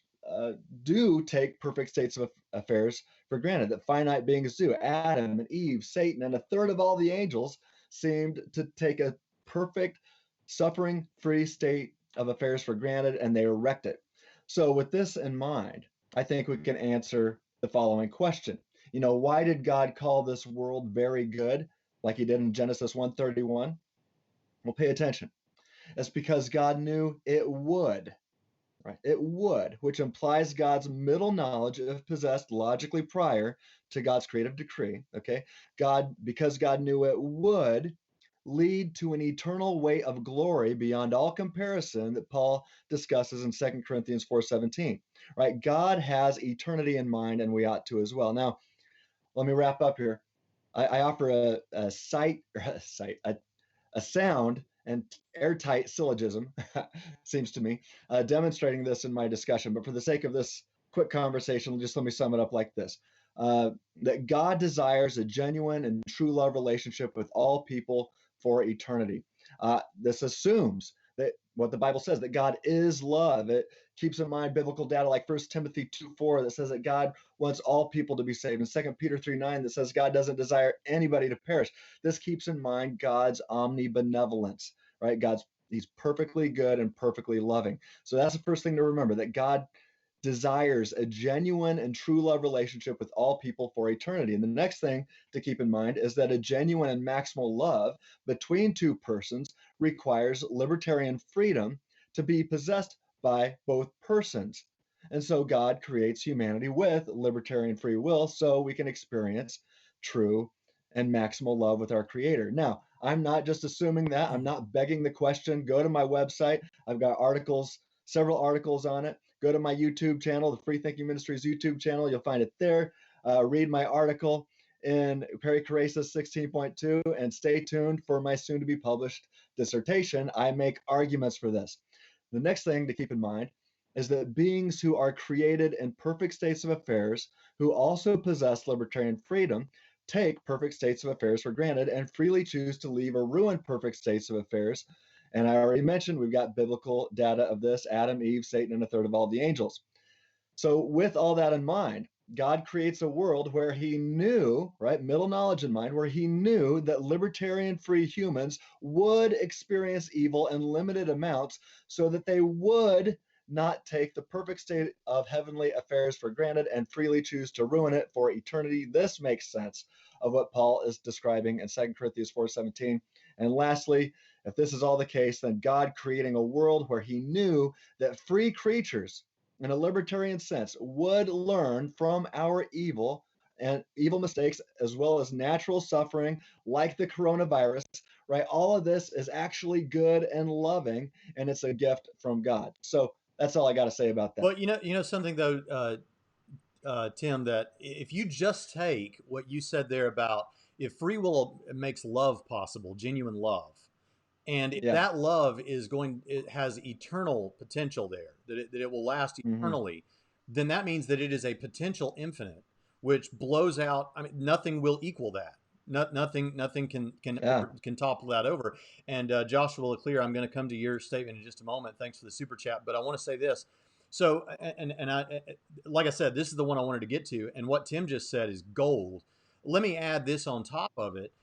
do take perfect states of affairs for granted, that finite beings do. Adam and Eve, Satan, and a third of all the angels seemed to take a perfect, suffering-free state of affairs for granted, and they wrecked it. So with this in mind, I think we can answer the following question. Why did God call this world very good, like he did in Genesis 1:31? Well, pay attention. It's because God knew it would, right? It would, which implies God's middle knowledge if possessed logically prior to God's creative decree, okay? Because God knew it would lead to an eternal weight of glory beyond all comparison that Paul discusses in 2 Corinthians 4:17, right? God has eternity in mind, and we ought to as well. Now, let me wrap up here. I offer a sound and airtight syllogism, seems to me, demonstrating this in my discussion. But for the sake of this quick conversation, just let me sum it up like this. That God desires a genuine and true love relationship with all people for eternity. This assumes that what the Bible says, that God is love. It keeps in mind biblical data like 1 Timothy 2:4 that says that God wants all people to be saved, and 2 Peter 3:9 that says God doesn't desire anybody to perish. This keeps in mind God's omnibenevolence, right? He's perfectly good and perfectly loving. So that's the first thing to remember, that God desires a genuine and true love relationship with all people for eternity. And the next thing to keep in mind is that a genuine and maximal love between two persons requires libertarian freedom to be possessed by both persons. And so God creates humanity with libertarian free will so we can experience true and maximal love with our Creator. Now, I'm not just assuming that. I'm not begging the question. Go to my website. I've got several articles on it. Go to my YouTube channel, the Free Thinking Ministries YouTube channel. You'll find it there. Read my article in Perichoresis 16.2 and stay tuned for my soon to be published dissertation. I make arguments for this. The next thing to keep in mind is that beings who are created in perfect states of affairs, who also possess libertarian freedom, take perfect states of affairs for granted and freely choose to leave or ruin perfect states of affairs. And I already mentioned we've got biblical data of this: Adam, Eve, Satan, and a third of all the angels. So with all that in mind, God creates a world where he knew, right, middle knowledge in mind, where he knew that libertarian free humans would experience evil in limited amounts so that they would not take the perfect state of heavenly affairs for granted and freely choose to ruin it for eternity. This makes sense of what Paul is describing in 2 Corinthians 4:17. And lastly, if this is all the case, then God creating a world where he knew that free creatures, in a libertarian sense, would learn from our evil mistakes, as well as natural suffering like the coronavirus, right? All of this is actually good and loving, and it's a gift from God. So that's all I got to say about that. Well, you know something though, Tim, that if you just take what you said there about if free will makes love possible, genuine love, and if that love it has eternal potential there, that it will last eternally, then that means that it is a potential infinite, which blows out. I mean, nothing will equal that. Nothing can topple that over. And Joshua LeClaire, I'm going to come to your statement in just a moment. Thanks for the super chat, but I want to say this. So, and I, like I said, this is the one I wanted to get to, and what Tim just said is gold. Let me add this on top of it.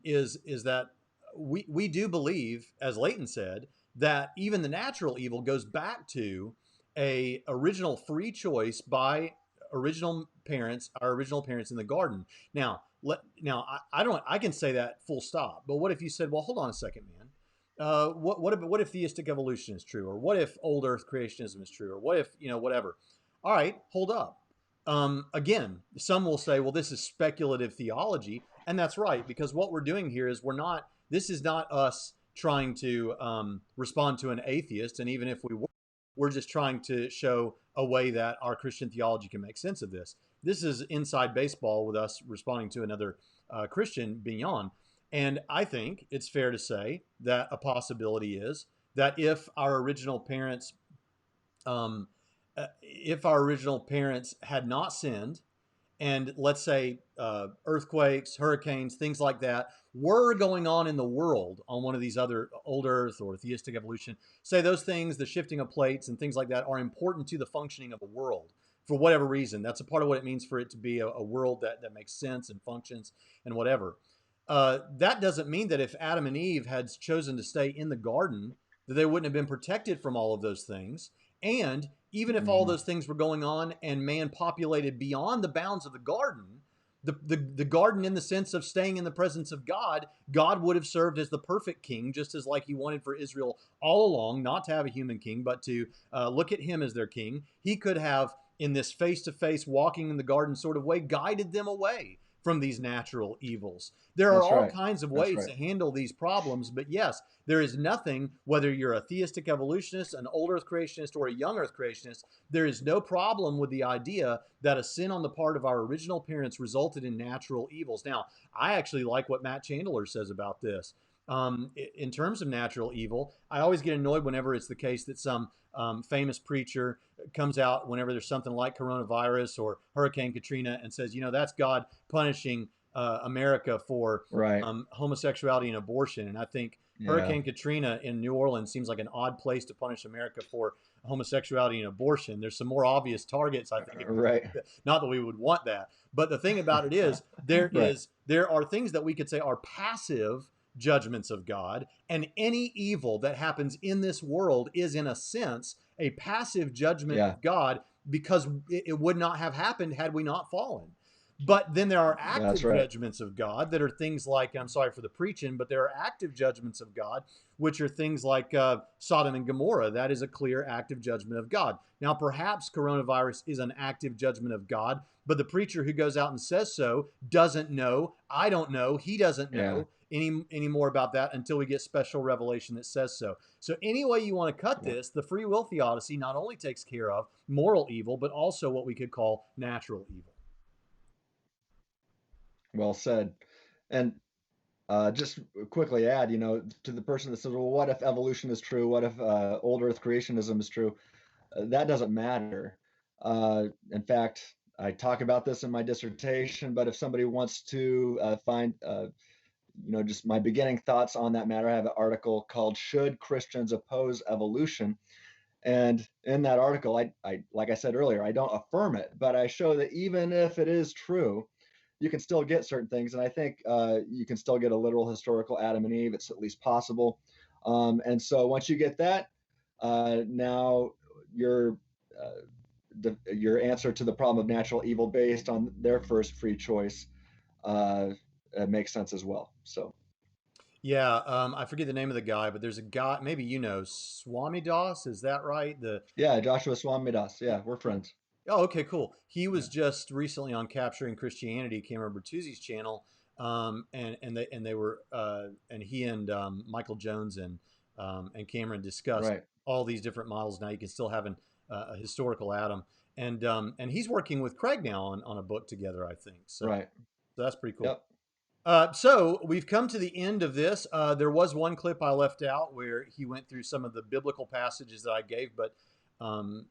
Is that we do believe, as Leighton said, that even the natural evil goes back to a original free choice by our original parents in the garden. Now, I can say that full stop. But what if you said, well, hold on a second, man. What if theistic evolution is true, or what if old Earth creationism is true, or what if whatever? All right, hold up. Again, some will say, well, this is speculative theology, and that's right, because what we're doing here is this is not us trying to respond to an atheist, and even if we were, we're just trying to show a way that our Christian theology can make sense of this. This is inside baseball with us responding to another Christian, Bignon. And I think it's fair to say that a possibility is that if our original parents, had not sinned, and let's say earthquakes, hurricanes, things like that were going on in the world on one of these other old Earth or theistic evolution, say those things, the shifting of plates and things like that, are important to the functioning of a world for whatever reason. That's a part of what it means for it to be a world that makes sense and functions and whatever. That doesn't mean that if Adam and Eve had chosen to stay in the garden, that they wouldn't have been protected from all of those things. And even if all those things were going on and man populated beyond the bounds of the garden, the garden in the sense of staying in the presence of God, God would have served as the perfect king, just as like he wanted for Israel all along, not to have a human king, but to look at him as their king. He could have, in this face-to-face walking in the garden sort of way, guided them away from these natural evils. There are all kinds of ways to handle these problems, but yes, there is nothing, whether you're a theistic evolutionist, an old earth creationist, or a young earth creationist, there is no problem with the idea that a sin on the part of our original parents resulted in natural evils. Now, I actually like what Matt Chandler says about this. In terms of natural evil, I always get annoyed whenever it's the case that some famous preacher comes out whenever there's something like coronavirus or Hurricane Katrina and says, that's God punishing America for homosexuality and abortion. And I think Hurricane Katrina in New Orleans seems like an odd place to punish America for homosexuality and abortion. There's some more obvious targets, I think. Not that we would want that. But the thing about it is, there are things that we could say are passive judgments of God, and any evil that happens in this world is, in a sense, a passive judgment of God, because it would not have happened had we not fallen. But then there are active judgments of God that are things like, I'm sorry for the preaching, but there are active judgments of God, which are things like Sodom and Gomorrah. That is a clear active judgment of God. Now, perhaps coronavirus is an active judgment of God, but the preacher who goes out and says so doesn't know. I don't know. He doesn't know any more about that until we get special revelation that says so. So any way you want to cut this, the free will theodicy not only takes care of moral evil, but also what we could call natural evil. Well said. And just quickly add, to the person that says, well, what if evolution is true? What if old earth creationism is true? That doesn't matter. In fact, I talk about this in my dissertation, but if somebody wants to find, just my beginning thoughts on that matter, I have an article called "Should Christians Oppose Evolution?" And in that article, I like I said earlier, I don't affirm it, but I show that even if it is true, you can still get certain things. And I think you can still get a literal historical Adam and Eve. It's at least possible. And so once you get that, now your answer to the problem of natural evil based on their first free choice makes sense as well. So. Yeah, I forget the name of the guy, but there's a guy, maybe Swami Das, is that right? Joshua Swami Das. Yeah, we're friends. Oh, okay, cool. He was just recently on Capturing Christianity, Cameron Bertuzzi's channel, and they were and he and Michael Jones and Cameron discussed all these different models. Now you can still have a historical Adam, and he's working with Craig now on a book together, I think. So, so that's pretty cool. Yep. So we've come to the end of this. There was one clip I left out where he went through some of the biblical passages that I gave, but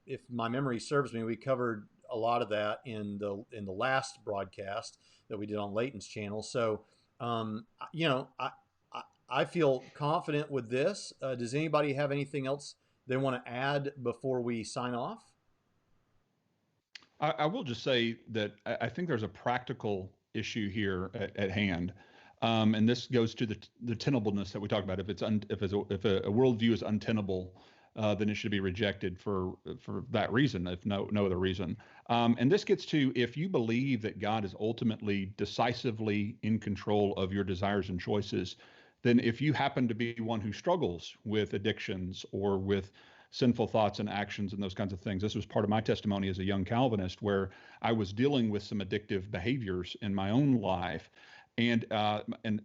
if my memory serves me, we covered a lot of that in the last broadcast that we did on Leighton's channel. So, I feel confident with this. Does anybody have anything else they want to add before we sign off? I will just say that I think there's a practical issue here at hand, and this goes to the tenableness that we talked about. If a worldview is untenable, then it should be rejected for that reason, if no other reason. And this gets to, if you believe that God is ultimately decisively in control of your desires and choices, then if you happen to be one who struggles with addictions or with sinful thoughts and actions and those kinds of things. This was part of my testimony as a young Calvinist, where I was dealing with some addictive behaviors in my own life. And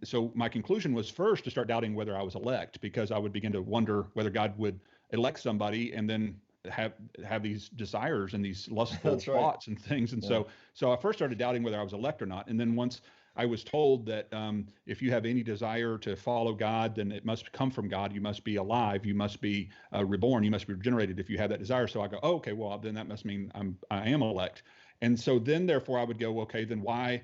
so my conclusion was first to start doubting whether I was elect, because I would begin to wonder whether God would elect somebody and then have these desires and these lustful thoughts and things. And so I first started doubting whether I was elect or not. And then once I was told that if you have any desire to follow God, then it must come from God. You must be alive. You must be reborn. You must be regenerated if you have that desire. So I go, oh, okay, well, then that must mean I am elect. And so then, therefore, I would go, okay, then why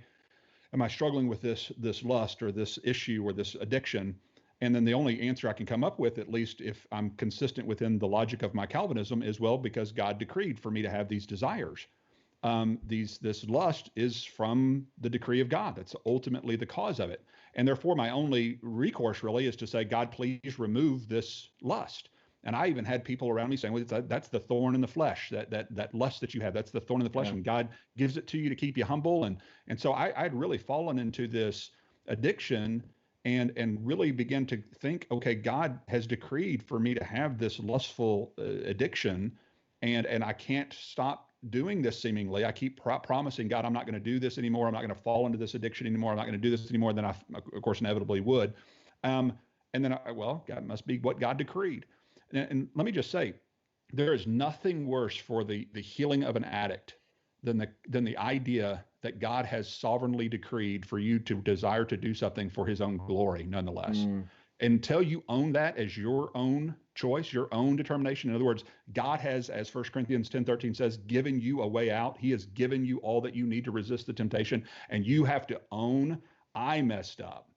am I struggling with this lust or this issue or this addiction? And then the only answer I can come up with, at least if I'm consistent within the logic of my Calvinism, is, well, because God decreed for me to have these desires. This lust is from the decree of God. That's ultimately the cause of it. And therefore, my only recourse really is to say, God, please remove this lust. And I even had people around me saying, well, that's the thorn in the flesh, that lust that you have. That's the thorn in the flesh. And God gives it to you to keep you humble. And so I'd really fallen into this addiction and really begin to think, okay, God has decreed for me to have this lustful addiction, and I can't stop doing this seemingly. I keep promising God, I'm not going to do this anymore. I'm not going to fall into this addiction anymore. I'm not going to do this anymore. Then I, of course, inevitably would. And then, God must be what God decreed. And let me just say, there is nothing worse for the healing of an addict than the idea that God has sovereignly decreed for you to desire to do something for his own glory, nonetheless. Until you own that as your own choice, your own determination. In other words, God has, as 1 Corinthians 10:13 says, given you a way out. He has given you all that you need to resist the temptation. And you have to own, I messed up.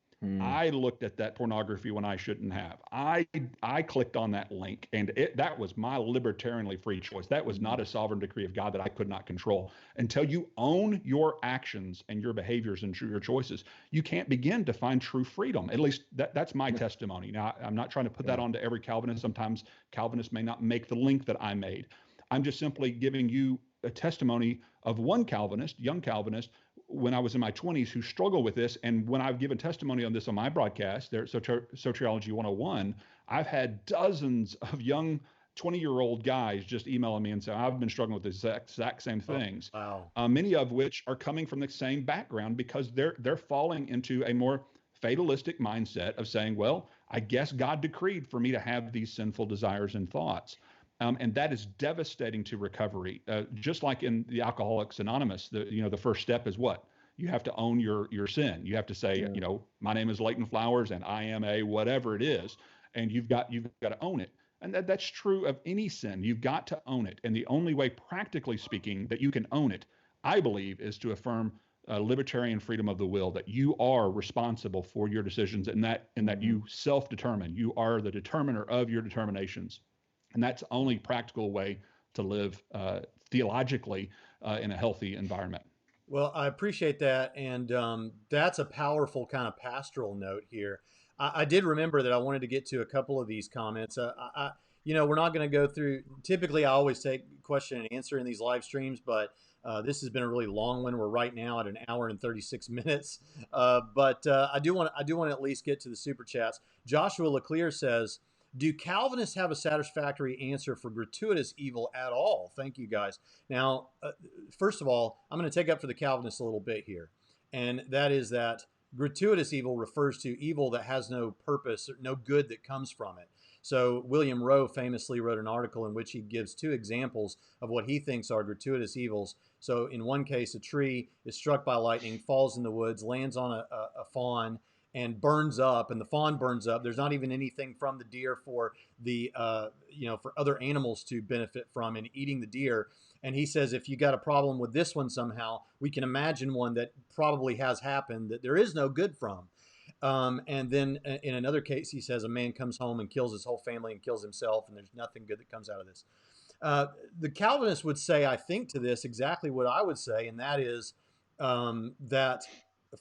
I looked at that pornography when I shouldn't have. I clicked on that link, and that was my libertarianly free choice. That was not a sovereign decree of God that I could not control. Until you own your actions and your behaviors and your choices, you can't begin to find true freedom. At least that's my testimony. Now, I'm not trying to put that onto every Calvinist. Sometimes Calvinists may not make the link that I made. I'm just simply giving you a testimony of one Calvinist, young Calvinist, when I was in my 20s, who struggled with this. And when I've given testimony on this on my broadcast, there at Soteriology 101, I've had dozens of young 20-year-old guys just emailing me and saying, I've been struggling with the exact same things. Oh, wow. Many of which are coming from the same background because they're falling into a more fatalistic mindset of saying, well, I guess God decreed for me to have these sinful desires and thoughts. And that is devastating to recovery. Just like in the Alcoholics Anonymous, the first step is what? You have to own your sin. You have to say, my name is Leighton Flowers and I am a whatever it is, and you've got to own it. And that's true of any sin. You've got to own it. And the only way, practically speaking, that you can own it, I believe, is to affirm libertarian freedom of the will, that you are responsible for your decisions, and that you self-determine. You are the determiner of your determinations. And that's the only practical way to live theologically in a healthy environment. Well, I appreciate that. And that's a powerful kind of pastoral note here. I did remember that I wanted to get to a couple of these comments. We're not going to go through. Typically, I always take question and answer in these live streams, but this has been a really long one. We're right now at 1 hour and 36 minutes. But I do want to at least get to the super chats. Joshua Leclerc says, do Calvinists have a satisfactory answer for gratuitous evil at all? Thank you, guys. Now, first of all, I'm going to take up for the Calvinists a little bit here. And that is that gratuitous evil refers to evil that has no purpose, or no good that comes from it. So William Rowe famously wrote an article in which he gives 2 examples of what he thinks are gratuitous evils. So in one case, a tree is struck by lightning, falls in the woods, lands on a fawn, and burns up, and the fawn burns up. There's not even anything from the deer for the for other animals to benefit from in eating the deer. And he says, if you got a problem with this one somehow, we can imagine one that probably has happened that there is no good from. And then in another case, he says a man comes home and kills his whole family and kills himself, and there's nothing good that comes out of this. The Calvinists would say, I think, to this exactly what I would say, and that is that,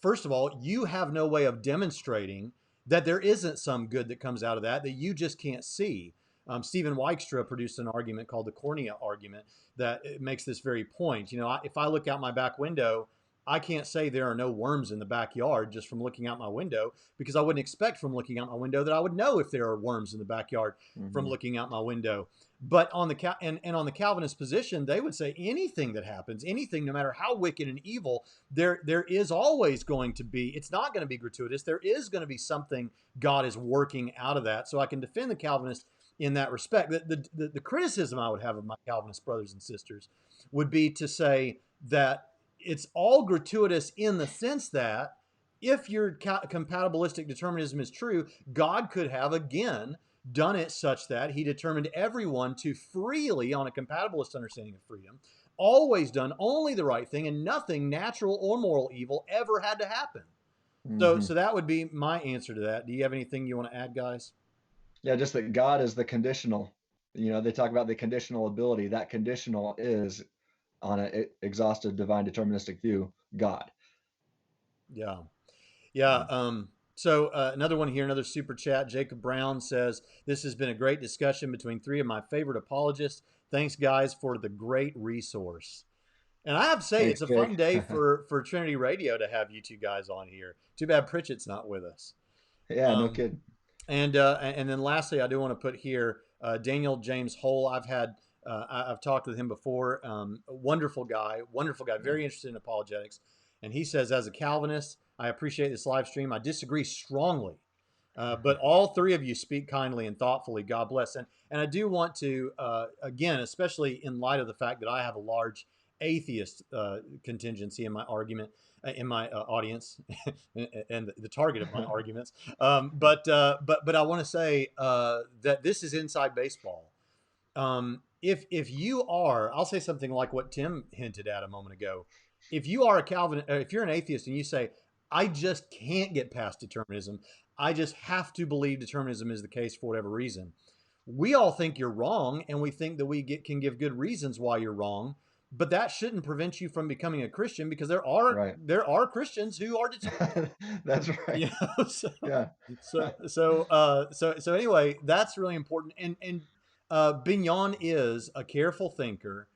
first of all, you have no way of demonstrating that there isn't some good that comes out of that you just can't see. Stephen Weikstra produced an argument called the Cornea Argument that makes this very point. If I look out my back window, I can't say there are no worms in the backyard just from looking out my window, because I wouldn't expect from looking out my window that I would know if there are worms in the backyard from looking out my window. But on the on the Calvinist position, they would say anything that happens, anything, no matter how wicked and evil, there is always going to be, it's not going to be gratuitous. There is going to be something God is working out of that. So I can defend the Calvinist in that respect. The criticism I would have of my Calvinist brothers and sisters would be to say that it's all gratuitous in the sense that if your compatibilistic determinism is true, God could have again done it such that he determined everyone to freely, on a compatibilist understanding of freedom, always done only the right thing, and nothing natural or moral evil ever had to happen. So that would be my answer to that. Do you have anything you want to add, guys? Yeah, just that God is the conditional. You know, they talk about the conditional ability. That conditional is, on an exhaustive divine deterministic view, God. Yeah. So another one here, another super chat. Jacob Brown says, this has been a great discussion between three of my favorite apologists. Thanks, guys, for the great resource. And I have to say, Thanks, it's a fun Jake. day for Trinity Radio to have you two guys on here. Too bad Pritchett's not with us. Yeah, no kidding. And then lastly, I do want to put here Daniel James Hole. I've talked with him before. Wonderful guy, very interested in apologetics. And he says, as a Calvinist, I appreciate this live stream. I disagree strongly, but all three of you speak kindly and thoughtfully. God bless. And I do want to, again, especially in light of the fact that I have a large atheist contingency in my argument, in my audience, and the target of my arguments. But I want to say that this is inside baseball. If you are, I'll say something like what Tim hinted at a moment ago. If you are a Calvinist, if you're an atheist and you say, I just can't get past determinism, I just have to believe determinism is the case for whatever reason, we all think you're wrong, and we think that can give good reasons why you're wrong. But that shouldn't prevent you from becoming a Christian, because there are Christians who are determined. That's right. You know, so anyway, that's really important. And Bignon is a careful thinker.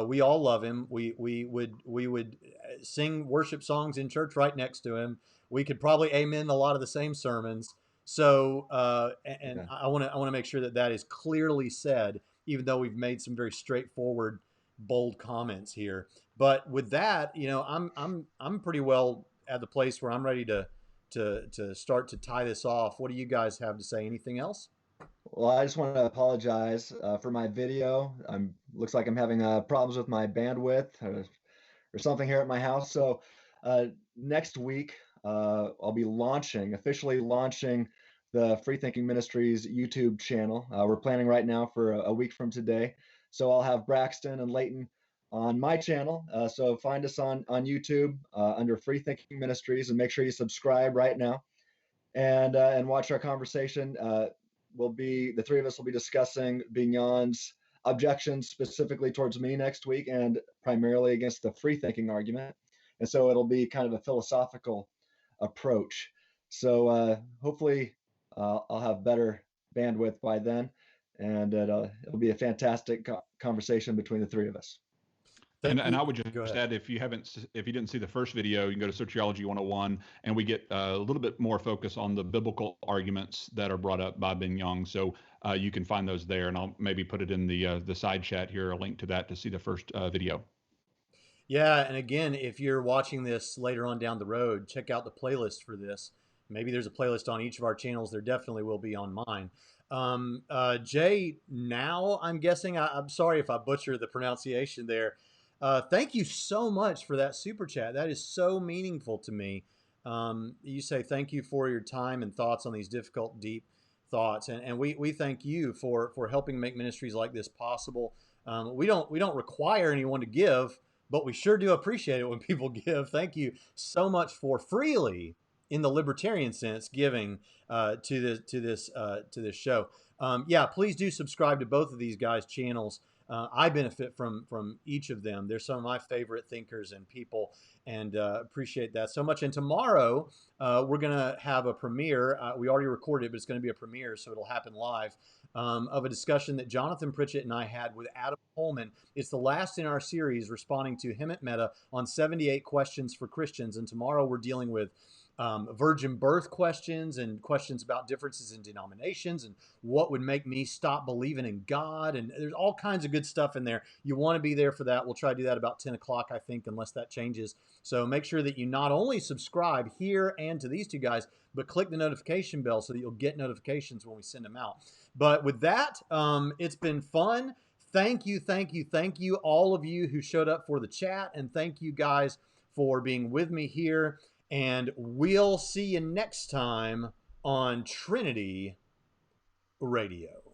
We all love him. We would sing worship songs in church right next to him. We could probably amen a lot of the same sermons. So I want to make sure that is clearly said, even though we've made some very straightforward, bold comments here. But with that, you know, I'm pretty well at the place where I'm ready to start to tie this off. What do you guys have to say? Anything else? Well, I just want to apologize for my video. Looks like I'm having problems with my bandwidth or something here at my house. So next week, I'll be officially launching the Free Thinking Ministries YouTube channel. We're planning right now for a week from today. So I'll have Braxton and Leighton on my channel. So find us on YouTube under Free Thinking Ministries, and make sure you subscribe right now and watch our conversation. The three of us will be discussing Bignon's objections specifically towards me next week, and primarily against the free thinking argument. And so it'll be kind of a philosophical approach. So hopefully I'll have better bandwidth by then, and it'll be a fantastic conversation between the three of us. And I would just add, if you didn't see the first video, you can go to Soteriology 101, and we get a little bit more focus on the biblical arguments that are brought up by Bignon. So you can find those there, and I'll maybe put it in the side chat here, a link to that to see the first video. Yeah, and again, if you're watching this later on down the road, check out the playlist for this. Maybe there's a playlist on each of our channels. There definitely will be on mine. Jay, now I'm guessing, I'm sorry if I butcher the pronunciation there. Thank you so much for that super chat. That is so meaningful to me. You say thank you for your time and thoughts on these difficult, deep thoughts, and we thank you for helping make ministries like this possible. We don't require anyone to give, but we sure do appreciate it when people give. Thank you so much for freely, in the libertarian sense, giving to this show. Yeah, please do subscribe to both of these guys' channels. I benefit from each of them. They're some of my favorite thinkers and people, and appreciate that so much. And tomorrow, we're going to have a premiere. We already recorded it, but it's going to be a premiere, so it'll happen live, of a discussion that Jonathan Pritchett and I had with Adam Holman. It's the last in our series responding to him at Meta on 78 questions for Christians. And tomorrow we're dealing with virgin birth questions and questions about differences in denominations and what would make me stop believing in God. And there's all kinds of good stuff in there. You want to be there for that. We'll try to do that about 10 o'clock, I think, unless that changes. So make sure that you not only subscribe here and to these two guys, but click the notification bell so that you'll get notifications when we send them out. But with that, it's been fun. Thank you, all of you who showed up for the chat. And thank you guys for being with me here. And we'll see you next time on Trinity Radio.